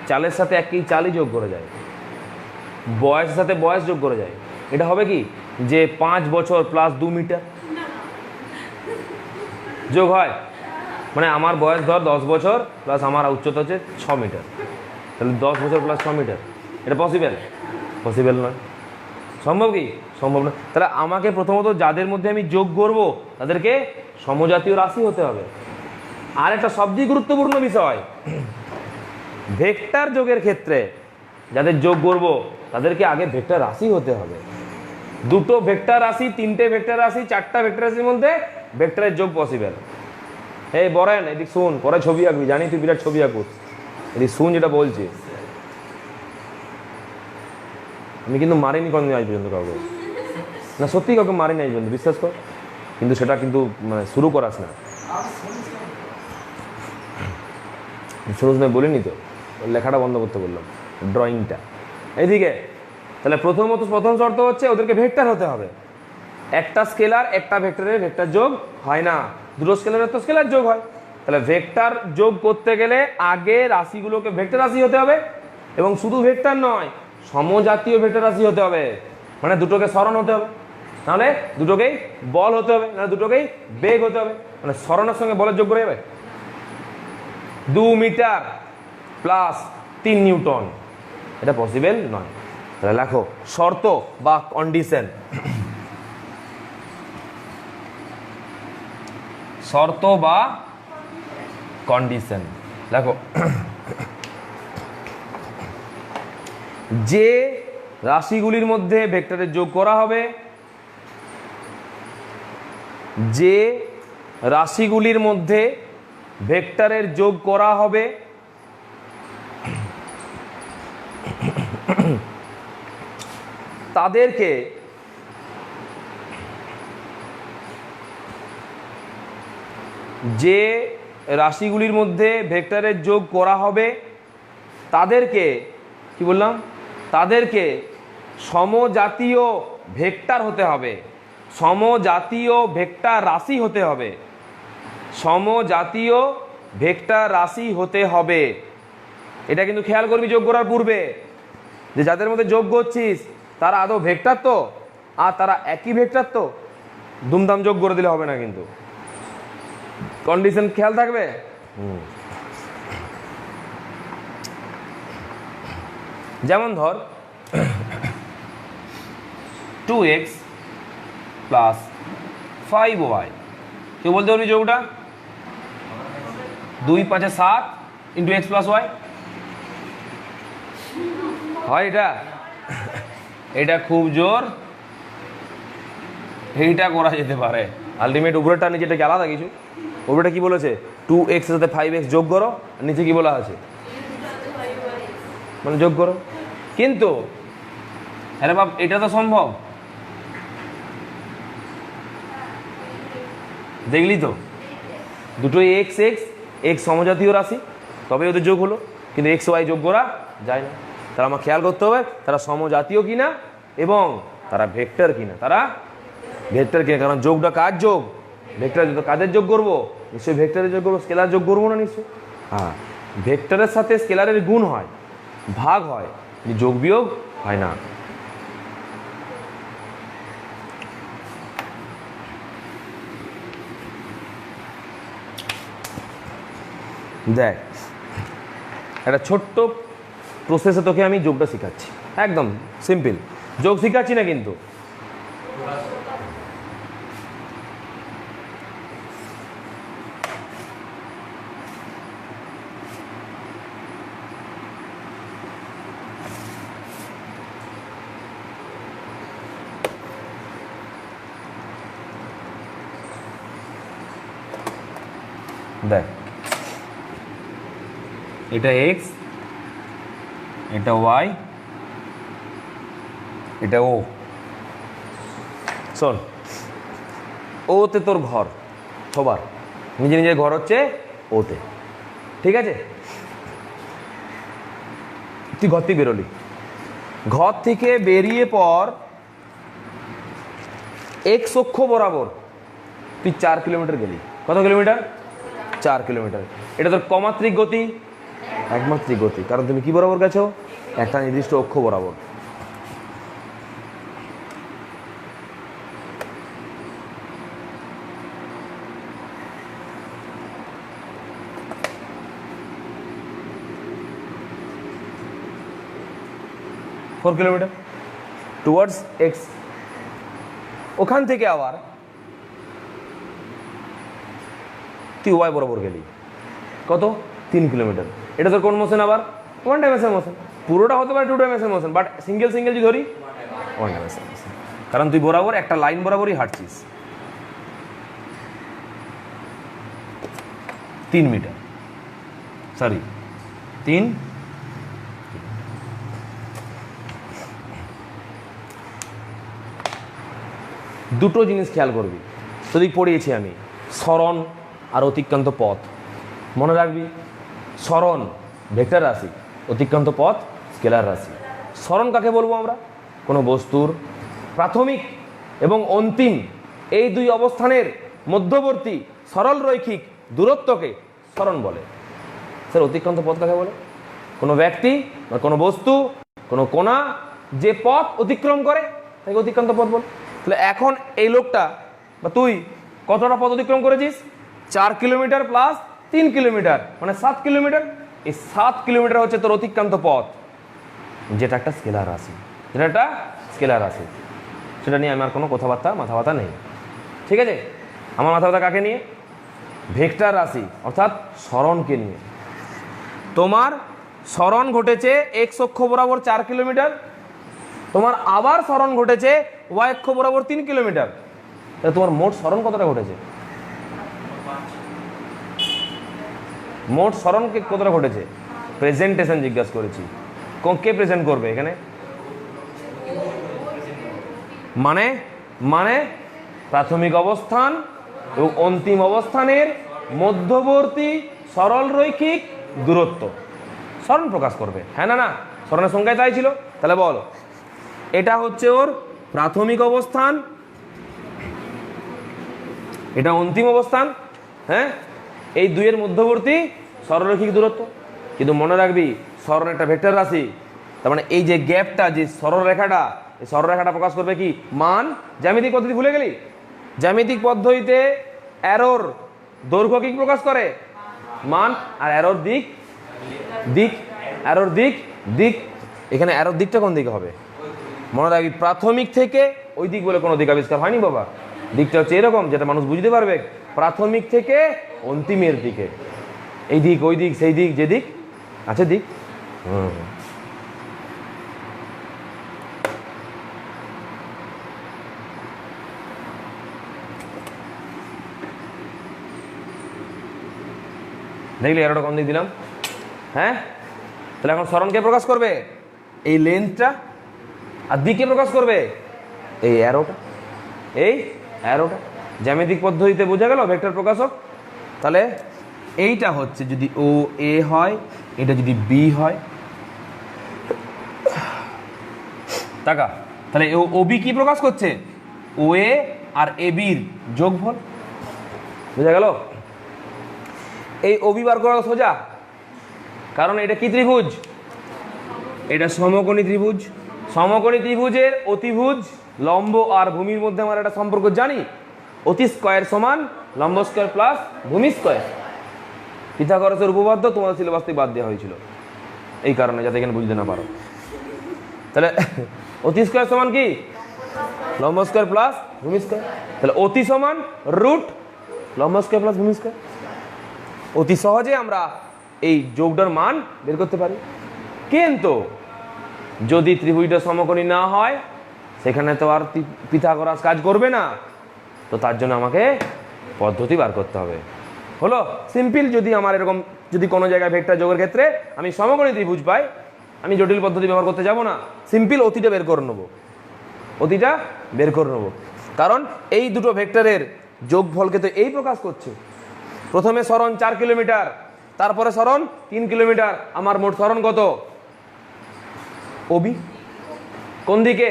চালের সাথে 1 কেজি চালই যোগ করে যায়, বয়সের সাথে বয়স যোগ করে যায়। এটা হবে কি যে 5 বছর প্লাস 2 মিটার যোগ হয়, মানে আমার বয়স ধর 10 বছর প্লাস আমার উচ্চতা হচ্ছে 6 মিটার, তাহলে 10 বছর প্লাস 6 মিটার। এটা পসিবল? পসিবল নয়। সম্ভব কি? সম্ভব না। তাহলে আমাকে প্রথমত যাদের মধ্যে আমি যোগ করব তাদেরকে সমজাতীয় রাশি হতে হবে। আর একটা সবচেয়ে গুরুত্বপূর্ণ বিষয়, ভেক্টর যোগের ক্ষেত্রে যাদের যোগ করব তাদেরকে আগে ভেক্টর রাশি হতে হবে। 2টো ভেক্টর রাশি, 3টে ভেক্টর রাশি, 4টা ভেক্টর রাশির মধ্যে ভেক্টরের যোগ পসিবল। এই বরেন এদিক শুন, পরে ছবি আঁকবি, জানি তুই বিরাট ছবি আঁকুস, এদিক শুন যেটা বলছি। আমি কিন্তু মারিনি কোনদিন আজ পর্যন্ত কাউকে, না সত্যি কাউকে মারিনি আজ পর্যন্ত, বিশ্বাস কর। কিন্তু সেটা কিন্তু মানে শুরু করাস না, শুরু বলিনি তো, লেখাটা বন্ধ করতে বললাম, ড্রয়িংটা। এইদিকে তাহলে প্রথম শর্ত হচ্ছে ওদেরকে ভেক্টর হতে হবে। একটা স্কেলার একটা ভেক্টরের ভেক্টর যোগ হয় না, 2টো স্কেলারের তো স্কেলার যোগ হয়। তাহলে ভেক্টর যোগ করতে গেলে আগে রাশিগুলোকে ভেক্টর রাশি হতে হবে, এবং শুধু ভেক্টর নয়, সমজাতীয় ভেক্টর রাশি হতে হবে। মানে দুটোকে সরণ হতে হবে, নাহলে দুটোকেই বল হতে হবে, নাহলে দুটোকেই বেগ হতে হবে। মানে সরণের সঙ্গে বলের যোগ করে যাবে 2 মিটার প্লাস 3 নিউটন, এটা পসিবল নয়। তাহলে লেখো শর্ত বা কন্ডিশন। শর্ত বা কন্ডিশন লেখো। যে রাশিগুলির মধ্যে ভেক্টরের যোগ করা হবে যে রাশিগুলির মধ্যে ভেক্টরের যোগ করা হবে তাদেরকে যে রাশিগুলির মধ্যে ভেক্টরের যোগ করা হবে তাদেরকে কি বললাম, তাদেরকে সমজাতীয় ভেক্টর হতে হবে, সমজাতীয় ভেক্টর রাশি হতে হবে, সমজাতীয় ভেক্টর রাশি হতে হবে। এটা কিন্তু খেয়াল করবি যোগ করার পূর্বে, যে যাদের মধ্যে যোগ করছিস তারা আদৌ ভেক্টর তো, আর তারা একই ভেক্টর তো। দুমদাম যোগ করে দিলে হবে না, কিন্তু কন্ডিশন খেয়াল থাকবে। যেমন ধর 2x প্লাস 5y, কেউ বলতে পারবি যোগটা? 2 5 7 ইন্টু এক্স প্লাস ওয়াই হয় এটা? এটা খুব জোর, এইটা করা যেতে পারে। আলটিমেট উপরেরটা নিচেটাকে আলাদা কিছু। উপরেটা কি বলেছে? 2x এর সাথে 5x যোগ করো, আর নিচে কি বলা আছে? মানে যোগ করো। কিন্তু আরে বাপ, এটা তো সম্ভব, দেখলি তো, দুটোই এক্স এক্স, এক্স সমজাতীয় রাশি, তবে ওদের যোগ হলো। কিন্তু এক্স ওয়াই যোগ করা যায় না। তারা আমার খেয়াল করতে হবে তারা সমজাতীয় কিনা এবং তারা ভেক্টর কিনা। তারা ভেক্টর কিনা, কারণ যোগটা কার যোগ? ভেক্টর। কাদের যোগ করবো? নিশ্চয়ই ভেক্টরের যোগ করবো, স্কেলার যোগ করবো না নিশ্চয়ই। হ্যাঁ, ভেক্টরের সাথে স্কেলারের গুণ হয়, ভাগ হয়, যোগ বিয়োগ হয় না। দেখ, একটা ছোট্ট প্রসেসে তোকে আমি যোগটা শেখাচ্ছি, একদম সিম্পল যোগ শেখাচ্ছি না কিন্তু। দেখ, এটা এক্স, এটা ওয়াই, এটা ও। শোন, ওতে তোর ঘর, সবার নিজে নিজের ঘর হচ্ছে ওতে, ঠিক আছে? তুই ঘর থেকে বেরোলি, ঘর থেকে বেরিয়ে পর এক্স অক্ষ বরাবর তুই 4 কিলোমিটার গেলি। কত কিলোমিটার? 4 কিলোমিটার। এটা তোর কমাত্রিক গতি, একমাত্রিক গতি, কারণ তুমি কি বরাবর গেছো? একটা নির্দিষ্ট অক্ষ বরাবর। Four kilometre towards x. ওখান থেকে আবার তুই ওয়াই বরাবর গেলি, কত? 3 কিলোমিটার। এটা তোর কোন মোশন? আবার 1 ডাইমেনশন মোশন। পুরোটা হতে পারে 2 dimension motion, but single single যদি ধরি 1 ডাইমেনশন মোশন, কারণ তুই বরাবর একটা লাইন বরাবরই হাঁটছিস। 3 মিটার, সরি 3। দুটো জিনিস খেয়াল করবি, যদি পড়িয়েছি আমি, সরণ আর অতিক্রান্ত পথ। মনে রাখবি, সরণ ভেক্টর রাশি, অতিক্রান্ত পথ স্কেলার রাশি। সরণ কাকে বলবো আমরা? কোনো বস্তুর প্রাথমিক এবং অন্তিম এই দুই অবস্থানের মধ্যবর্তী সরল রৈখিক দূরত্বকে সরণ বলে। স্যার, অতিক্রান্ত পথ কাকে বলে? কোনো ব্যক্তি বা কোনো বস্তু, কোনো কোণা যে পথ অতিক্রম করে তাকে অতিক্রান্ত পথ বলে। তাহলে এখন এই লোকটা বা তুই কতটা পথ অতিক্রম করেছিস? 4 কিলোমিটার প্লাস 3 কিলোমিটার, মানে 7 কিলোমিটার। এই 7 কিলোমিটার হচ্ছে তোর অতিক্রান্ত পথ, যেটা একটা স্কেলার রাশি, যেটা একটা স্কেলার রাশি। সেটা নিয়ে আমার কোনো কথাবার্তা মাথা ব্যথা নেই, ঠিক আছে? আমার মাথা ব্যথা কাকে নিয়ে? ভেক্টর রাশি অর্থাৎ সরণকে নিয়ে। তোমার সরণ ঘটেছে এক্স অক্ষ বরাবর 4 কিলোমিটার, তোমার আবার সরণ ঘটেছে ওয়াই অক্ষ বরাবর 3 কিলোমিটার। তাহলে তোমার মোট সরণ কতটা ঘটেছে? মোট সরণ কতটা ঘটেছে? প্রেজেন্টেশন জিজ্ঞাসা করেছি, কে প্রেজেন্ট করবে এখানে? মানে মানে প্রাথমিক অবস্থান এবং অন্তিম অবস্থানের মধ্যবর্তী সরল রৈখিক দূরত্ব সরণ প্রকাশ করবে। হ্যাঁ না না, সরণের সংখ্যায় তাই ছিল। তাহলে বল, এটা হচ্ছে ওর প্রাথমিক অবস্থান, এটা অন্তিম অবস্থান, হ্যাঁ, এই দুইয়ের মধ্যবর্তী সরলরৈখিক দূরত্ব। কিন্তু মনে রাখবি সরণ একটা ভেক্টর রাশি, তার মানে এই যে গ্যাপটা, যে সরলরেখাটা, এই সরলরেখাটা প্রকাশ করবে কি? মান। জ্যামিতিক পদ্ধতি ভুলে গেলি? জ্যামিতিক পদ্ধতিতে অ্যারোর দৈর্ঘ্য কি প্রকাশ করে? মান। আর অ্যারোর দিক, অ্যারোর দিক। এখানে অ্যারোর দিকটা কোন দিকে হবে? মনে রাখবি প্রাথমিক থেকে ওই দিক বলে কোনো দিক আবিষ্কার হয়নি বাবা। দিকটা হচ্ছে এরকম, যেটা মানুষ বুঝতে পারবে, প্রাথমিক থেকে অন্তিমের দিকে। এই দিক, ওই দিক, সেই দিক, যে দিক আছে দিক। দেখলি অ্যারোটা কোন দিক দিলাম? হ্যাঁ, তাহলে এখন সরণকে প্রকাশ করবে এই লেন্থটা, আর দিকে প্রকাশ করবে এই অ্যারোটা, এই অ্যারোটা। জ্যামিতিক পদ্ধতিতে বোঝা গেল ভেক্টর প্রকাশক। তাহলে এইটা হচ্ছে যদি ও এ হয়, এটা যদি বি হয়, টাকা, তাহলে ও বি কি প্রকাশ করছে? ও এ আর এ বির যোগফল। বোঝা গেল? এই ওবি বার করা সোজা, কারণ এটা কি ত্রিভুজ? এটা সমকোণী ত্রিভুজ। সমকোণী ত্রিভুজের অতিভুজ, লম্ব আর ভূমির মধ্যে আমরা একটা সম্পর্ক জানি, অতি স্কয়ার সমান লম্ব স্কয়ার প্লাস ভূমি স্কয়ার। পিথাগোরাসের উপপাদ্য তোমাদের সিলেবাস থেকে বাদ দেওয়া হয়েছিল এই কারণে, যাতে এখানে বুঝতে না পারো। তাহলে অতি স্কয়ার সমান কি? লম্ব স্কয়ার প্লাস ভূমি স্কয়ার। তাহলে অতি সমান রুট লম্ব স্কয়ার প্লাস ভূমি স্কয়ার। অতি সহজে আমরা এই যোগটার মান বের করতে পারি। কিন্তু যদি ত্রিভুজটা সমকোণী না হয়, সেখানে তো আর পিথাগোরাস কাজ করবে না, তো তার জন্য আমাকে পদ্ধতি বার করতে হবে। হলো সিম্পল। যদি আমার এরকম, যদি কোনো জায়গায় ভেক্টর যোগের ক্ষেত্রে আমি সমকোণী ত্রিভুজ পাই, আমি জটিল পদ্ধতি ব্যবহার করতে যাব না, সিম্পল অতিটা বের করে নেবো, অতিটা বের করে নেবো। কারণ এই দুটো ভেক্টরের যোগফলকে তো এই প্রকাশ করছে। প্রথমে সরণ 4 কিলোমিটার, তারপরে সরণ 3 কিলোমিটার। আমার মোট সরণ কত? ওবি কোন দিকে?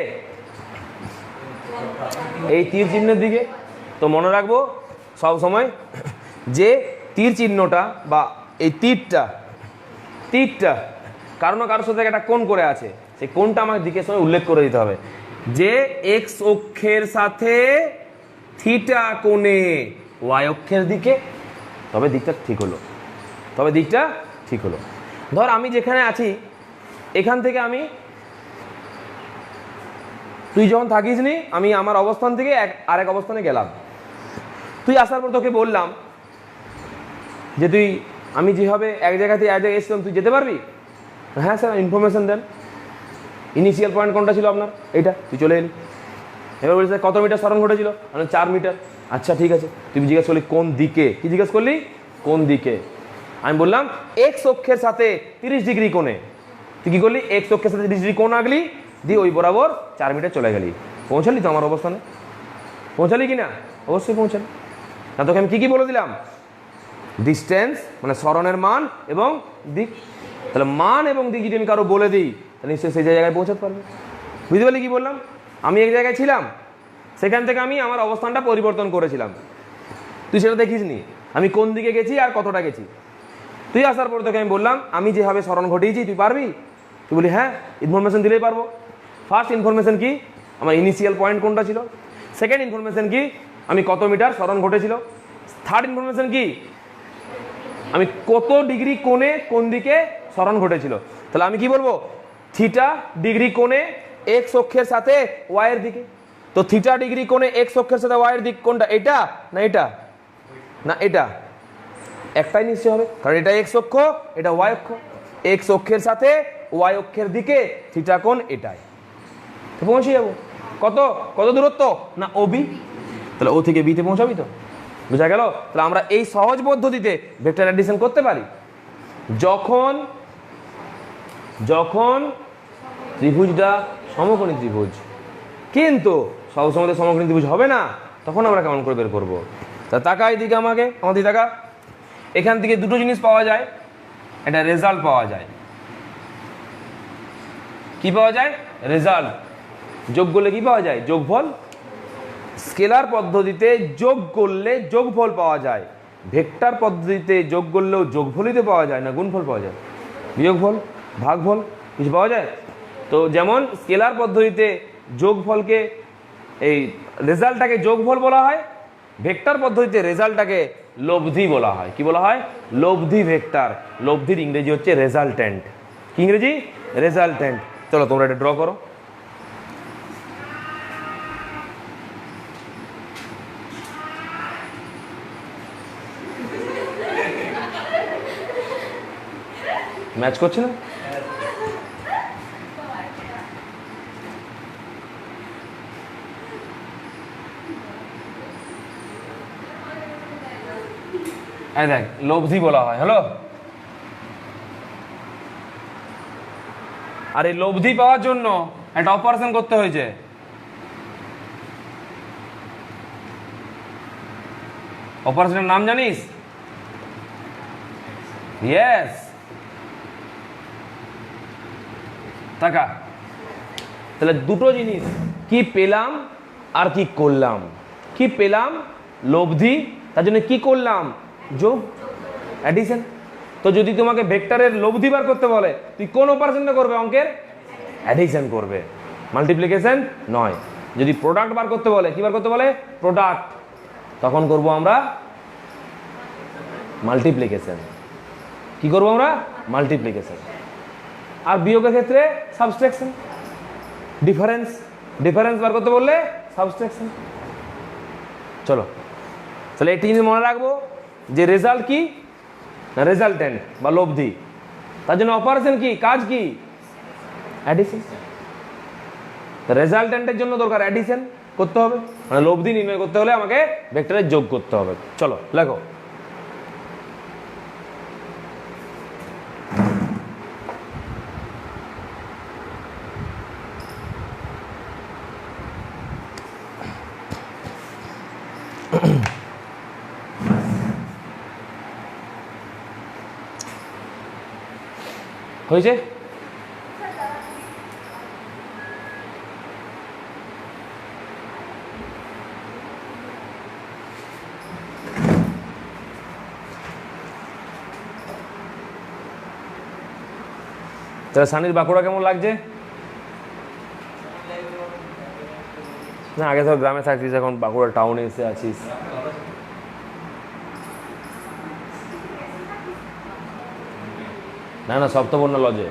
এই তীর চিহ্নের দিকে। তো মনে রাখবো সব সময় যে তীর চিহ্নটা বা এই তীরটা কারোর সাথে একটা কোণ করে আছে, সেই কোণটা আমার দিকের সঙ্গে উল্লেখ করে দিতে হবে যে এক্স অক্ষের সাথে থিটা কোণে ওয়াই অক্ষের দিকে, তবে দিকটা ঠিক হলো। ধর আমি যেখানে আছি, এখান থেকে আমি, তুই যখন থাকিস নি, আমি আমার অবস্থান থেকে আরেক অবস্থানে গেলাম। তুই আসার পর তোকে বললাম যে আমি যেভাবে এক জায়গা থেকে এক জায়গায় এসেছিলাম, তুই যেতে পারবি? হ্যাঁ স্যার, ইনফরমেশন দেন। ইনিশিয়াল পয়েন্ট কোনটা ছিল আপনার? এইটা। তুই চলে এলি। এবার বলিস কত মিটার সরণ ঘটেছিল? 4 মিটার। আচ্ছা ঠিক আছে। তুই জিজ্ঞেস করলি কোন দিকে? কি জিজ্ঞেস করলি? কোন দিকে? আমি বললাম এক্স অক্ষের সাথে 30 ডিগ্রি কোণে। তুই কি করলি? এক্স অক্ষের সাথে 30 ডিগ্রি কোণ আঁকলি, দিয়ে ওই বরাবর 4 মিটার চলে গেলি। পৌঁছালি তো আমার অবস্থানে? পৌঁছালি কি না? অবশ্যই পৌঁছালি। না তোকে আমি কি বলে দিলাম? ডিস্টেন্স মানে সরণের মান এবং দিক। তাহলে মান এবং দিক যদি আমি কারো বলে দিই, তাহলে নিশ্চয়ই সেই জায়গায় পৌঁছাতে পারবে। বুঝতে পারলি কি বললাম? আমি এক জায়গায় ছিলাম, সেখান থেকে আমি আমার অবস্থানটা পরিবর্তন করেছিলাম। তুই সেটা দেখিস নি আমি কোন দিকে গেছি আর কতটা গেছি। তুই আসার পর তোকে আমি বললাম আমি যেভাবে সরণ ঘটিয়েছি, তুই পারবি? তুই বলি হ্যাঁ, ইনফরমেশন দিলেই পারবো। ফার্স্ট ইনফরমেশন কি? আমার ইনিশিয়াল পয়েন্ট কোনটা ছিল। সেকেন্ড ইনফরমেশন কি? আমি কত মিটার সরণ ঘটেছিল। থার্ড ইনফরমেশন কি? আমি কত ডিগ্রি কোণে কোন দিকে সরণ ঘটেছিল। তাহলে আমি কি বলবো? থিটা ডিগ্রি কোণে এক্স অক্ষের সাথে ওয়াই এর দিকে। তো থিটা ডিগ্রি কোণে এক্স অক্ষের সাথে ওয়াই এর দিক কোনটা? এটা না এটা? না এটা। একটাই নিশ্চয় হবে, কারণ এটা এক্স অক্ষ, এটা ওয়াই অক্ষ। এক্স অক্ষের সাথে ওয়াই অক্ষের দিকে থিটা কোণ এটাই। তো পৌঁছে যাবো। কত কত দূরত্ব? না ওবি। তাহলে ও থেকে বিতে পৌঁছাবি তো, বুঝা গেল? তাহলে আমরা এই সহজ পদ্ধতিতে ভেক্টর অ্যাডিশন করতে পারি যখন যখন ত্রিভুজটা সমকোণী ত্রিভুজ, কিন্তু সবসময় সমকোণী ত্রিভুজ হবে না, তখন আমরা কেমন করে বের করবো? তা তাকা এইদিকে, আমাদের তাকা। এখান থেকে দুটো জিনিস পাওয়া যায়, একটা রেজাল্ট পাওয়া যায়। কি পাওয়া যায়? রেজাল্ট। যোগ করলে কি পাওয়া যায়? যোগফল। স্কেলার পদ্ধতিতে যোগ করলে যোগফল পাওয়া যায়, ভেক্টর পদ্ধতিতে যোগ করলেও যোগফলই তো পাওয়া যায় না, গুণফল পাওয়া যায়, বিয়োগফল, ভাগফল কিছু পাওয়া যায়। তো যেমন স্কেলার পদ্ধতিতে যোগফলকে, এই রেজাল্টটাকে যোগফল বলা হয়, ভেক্টর পদ্ধতিতে রেজাল্টটাকে লব্ধি বলা হয়। কি বলা হয়? লব্ধি ভেক্টর। লব্ধির ইংরেজি হচ্ছে রেজাল্টেন্ট। কি ইংরেজি? রেজাল্টেন্ট। চলো তোমরা এটা ড্র করো। ম্যাচ করছে না? এই দেখ, লব্ধি বলা হয়। হ্যালো, আর এই লব্ধি পাওয়ার জন্য একটা অপারেশন করতে হয়েছে। অপারেশনের নাম জানিস? ইয়েস, টাকা। তাহলে দুটো জিনিস, কি পেলাম আর কি করলাম। কি পেলাম? লব্ধি। তার জন্য কি করলাম? যোগ, অ্যাডিশন। তো যদি তোমাকে ভেক্টরের লব্ধি বার করতে বলে, তুই কোন অপারেশনটা করবে? অঙ্কের অ্যাডিশন করবে, মাল্টিপ্লিকেশন নয়। যদি প্রোডাক্ট বার করতে বলে, কি বার করতে বলে? প্রোডাক্ট, তখন করব আমরা মাল্টিপ্লিকেশন। কি করব আমরা? মাল্টিপ্লিকেশন। আর বিয়োগের ক্ষেত্রে সাবট্রাকশন। ডিফারেন্স, ডিফারেন্স বার করতে বললে সাবট্রাকশন। চলো, তাহলে এটি জিনিস মনে রাখবো যে রেজাল্ট কি না, রেজাল্টেন্ট বা লব্ধি। তার জন্য অপারেশন কি, কাজ কি? অ্যাডিশন। রেজাল্টেন্টের জন্য দরকার অ্যাডিশন করতে হবে, মানে লব্ধি নির্ণয় করতে হলে আমাকে ভেক্টরের যোগ করতে হবে। চলো লেখো। হয়েছে? তাহলে সানির বাঁকুড়া কেমন লাগছে? না, আগে তো গ্রামে থাকতিস, এখন বাঁকুড়া টাউনে এসে আছিস। না না, সপ্তবর্ণ লজে।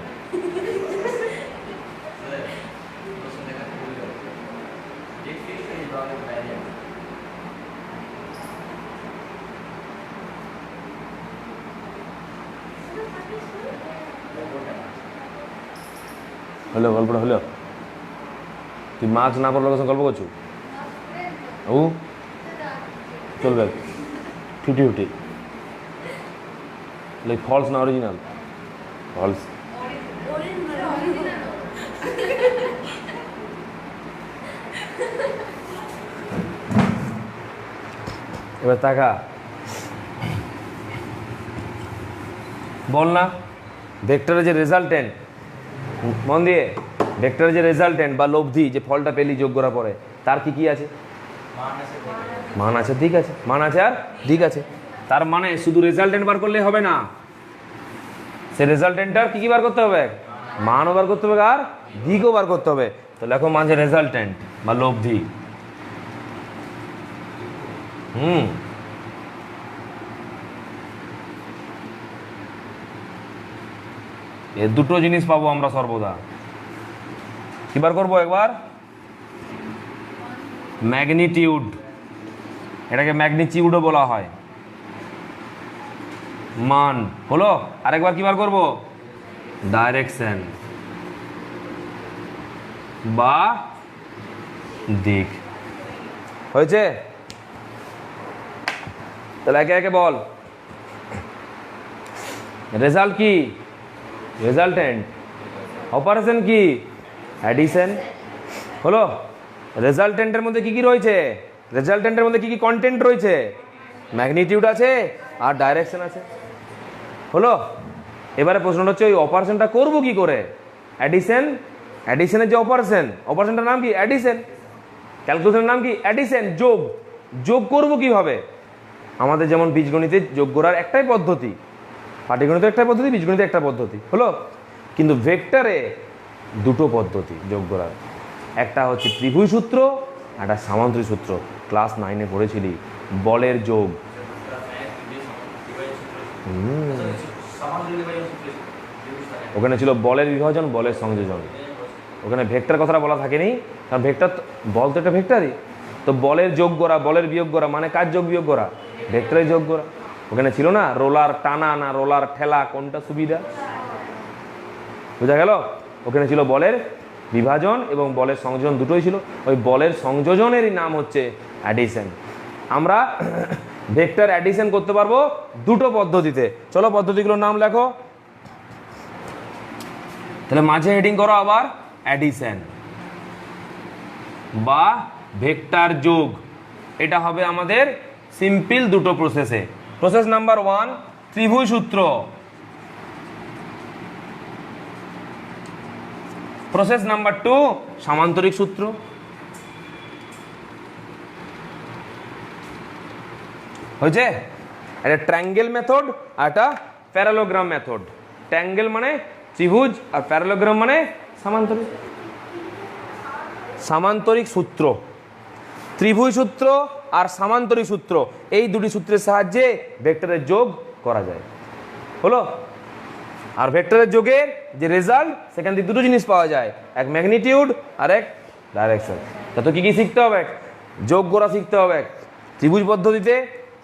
হলো গল্পটা হলো? তুই মাস্ক না পড়লে গল্প করছু? ও চলবে, 50-50। ফলস না অরিজিনাল? ফলস। এবার তাকা, বল না ভেক্টরের যে রেজাল্টেন্ট, মন দিয়ে, ভেক্টরের যে রেজাল্টেন্ট বা লব্ধি, যে ফলটা পেলি যোগ করার পরে, তার কি কি আছে? মান আছে, দিক আছে। মান আছে আর দিক আছে। তার মানে শুধু রেজাল্টেন্ট বার করলে হবে না, সে রেজাল্টেন্টটার কি কি বার করতে হবে? মানও বার করতে হবে আর দিকও বার করতে হবে। তো লেখো মান যে রেজাল্টেন্ট বা লব্ধি। এ দুটো জিনিস পাবো আমরা সর্বদা। কি বার করবো একবার? ম্যাগনিটিউড, এটাকে ম্যাগনিটিউডও বলা হয়। মান হলো। আরেকবার কি বার করবো? ডাইরেকশন বা দিক। হয়েছে? তাহলে একে একে বল। রেজাল্ট কি? রেজাল্টেন্ট। অপারেশন কি? অ্যাডিশন। হলো। রেজাল্টেন্টের মধ্যে কি কি রয়েছে? রেজাল্টেন্টের মধ্যে কি কি কন্টেন্ট রয়েছে? ম্যাগনিটিউড আছে আর ডাইরেকশন আছে। হলো। এবারে প্রশ্নটা হচ্ছে ওই অপারেশনটা করবো কি করে? অ্যাডিশন। অ্যাডিশনের যে অপারেশনটার নাম কি? অ্যাডিশন। ক্যালকুলেশনের নাম কি? অ্যাডিশন, যোগ। যোগ করবো কিভাবে? আমাদের যেমন বীজগণিতে যোগ করার একটাই পদ্ধতি, পাটিগণিতে একটাই পদ্ধতি, বীজগণিতে একটা পদ্ধতি, হলো। কিন্তু ভেক্টরে দুটো পদ্ধতি যোগ করার। একটা হচ্ছে ত্রিভুজ সূত্র, একটা সামান্তরিক সূত্র। ক্লাস 9-এ পড়েছিলি বলের যোগ। ওখানে ছিল বলের বিভাজন, বলের সংযোজন। ওখানে ভেক্টর কথাটা বলা থাকেনি, কারণ ভেক্টর বল তো একটা ভেক্টরই। তো বলের যোগ করা, বলের বিয়োগ করা, মানে কার যোগ বিয়োগ করা? ভেক্টরের যোগ করা। ওখানে ছিল না রোলার টানা না রোলার ঠেলা, কোনটা সুবিধা? বুঝা গেল? ওখানে ছিল বলের বিভাজন এবং বলের সংযোজন, দুটোই ছিল। ওই বলের সংযোজনেরই নাম হচ্ছে অ্যাডিশন। আমরা ভেক্টর অ্যাডিশন করতে পারবো দুটো পদ্ধতিতে। চলো পদ্ধতিগুলোর নাম লেখো। তাহলে মাঝে হেডিং করো আবার অ্যাডিশন বা ভেক্টর যোগ। এটা হবে আমাদের সিম্পল দুটো প্রসেসে। প্রসেস নাম্বার 1 ত্রিভুজ সূত্র। প্রসেস নাম্বার 2 সামান্তরিক সূত্র। হয়েছে? একটা ট্রায়াঙ্গেল মেথড আর একটা প্যারালোগ্রাম মেথড। ট্রায়াঙ্গেল মানে ত্রিভুজ আর প্যারালোগ্রাম মানে সামান্তরিক। সামান্তরিক সূত্র, ত্রিভুজ সূত্র আর সামান্তরিক সূত্র, এই দুটি সূত্রের সাহায্যে ভেক্টরের যোগ করা যায়। হলো। আর ভেক্টরের যোগের যে রেজাল্ট, সেখান থেকে দুটো জিনিস পাওয়া যায়, এক ম্যাগনিটিউড আর এক ডাইরেকশন। তো কি কি শিখতে হবে? যোগ করা শিখতে হবে ত্রিভুজ পদ্ধতিতে,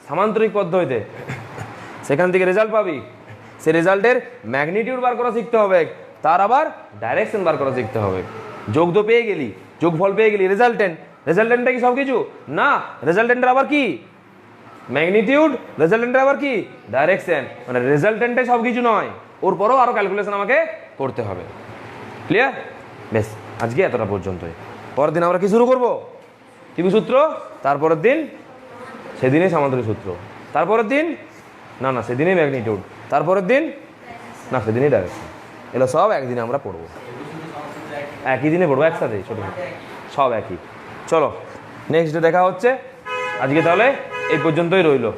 সামান্তরিক পদ্ধতিতে। সেখান থেকে রেজাল্ট পাবি, সে রেজাল্টের ম্যাগনিটিউড বার করা শিখতে হবে, তার আবার ডাইরেকশন বার করা শিখতে হবে। যোগ তো পেয়ে গেলি, যোগফল পেয়ে গেলি, রেজাল্টেন্ট। রেজাল্টেন্টটা কি সব কিছু না? রেজাল্টেন্টের আবার কি? ম্যাগনিটিউড। রেজাল্টেন্টের আবার কি? ডাইরেকশন। মানে রেজাল্টেন্টে সব কিছু নয়, ওর পরও আরো ক্যালকুলেশন আমাকে করতে হবে। ক্লিয়ার? বেশ, আজকে এতটা পর্যন্তই। পরের দিন আমরা কি শুরু করবো? ত্রিভুজ সূত্র। তারপরের দিন সেদিনে সামান্তরিক সূত্র। তারপরের দিন না সেদিনই ম্যাগনিটিউড। তারপরের দিন না সেদিনই ডাইরেকশন। এগুলো সব একদিনে আমরা পড়বো, একই দিনে পড়বো একসাথে, ছোট সব একই। চলো নেক্সট ডে দেখা হচ্ছে। আজকে তাহলে এই পর্যন্তই রইলো।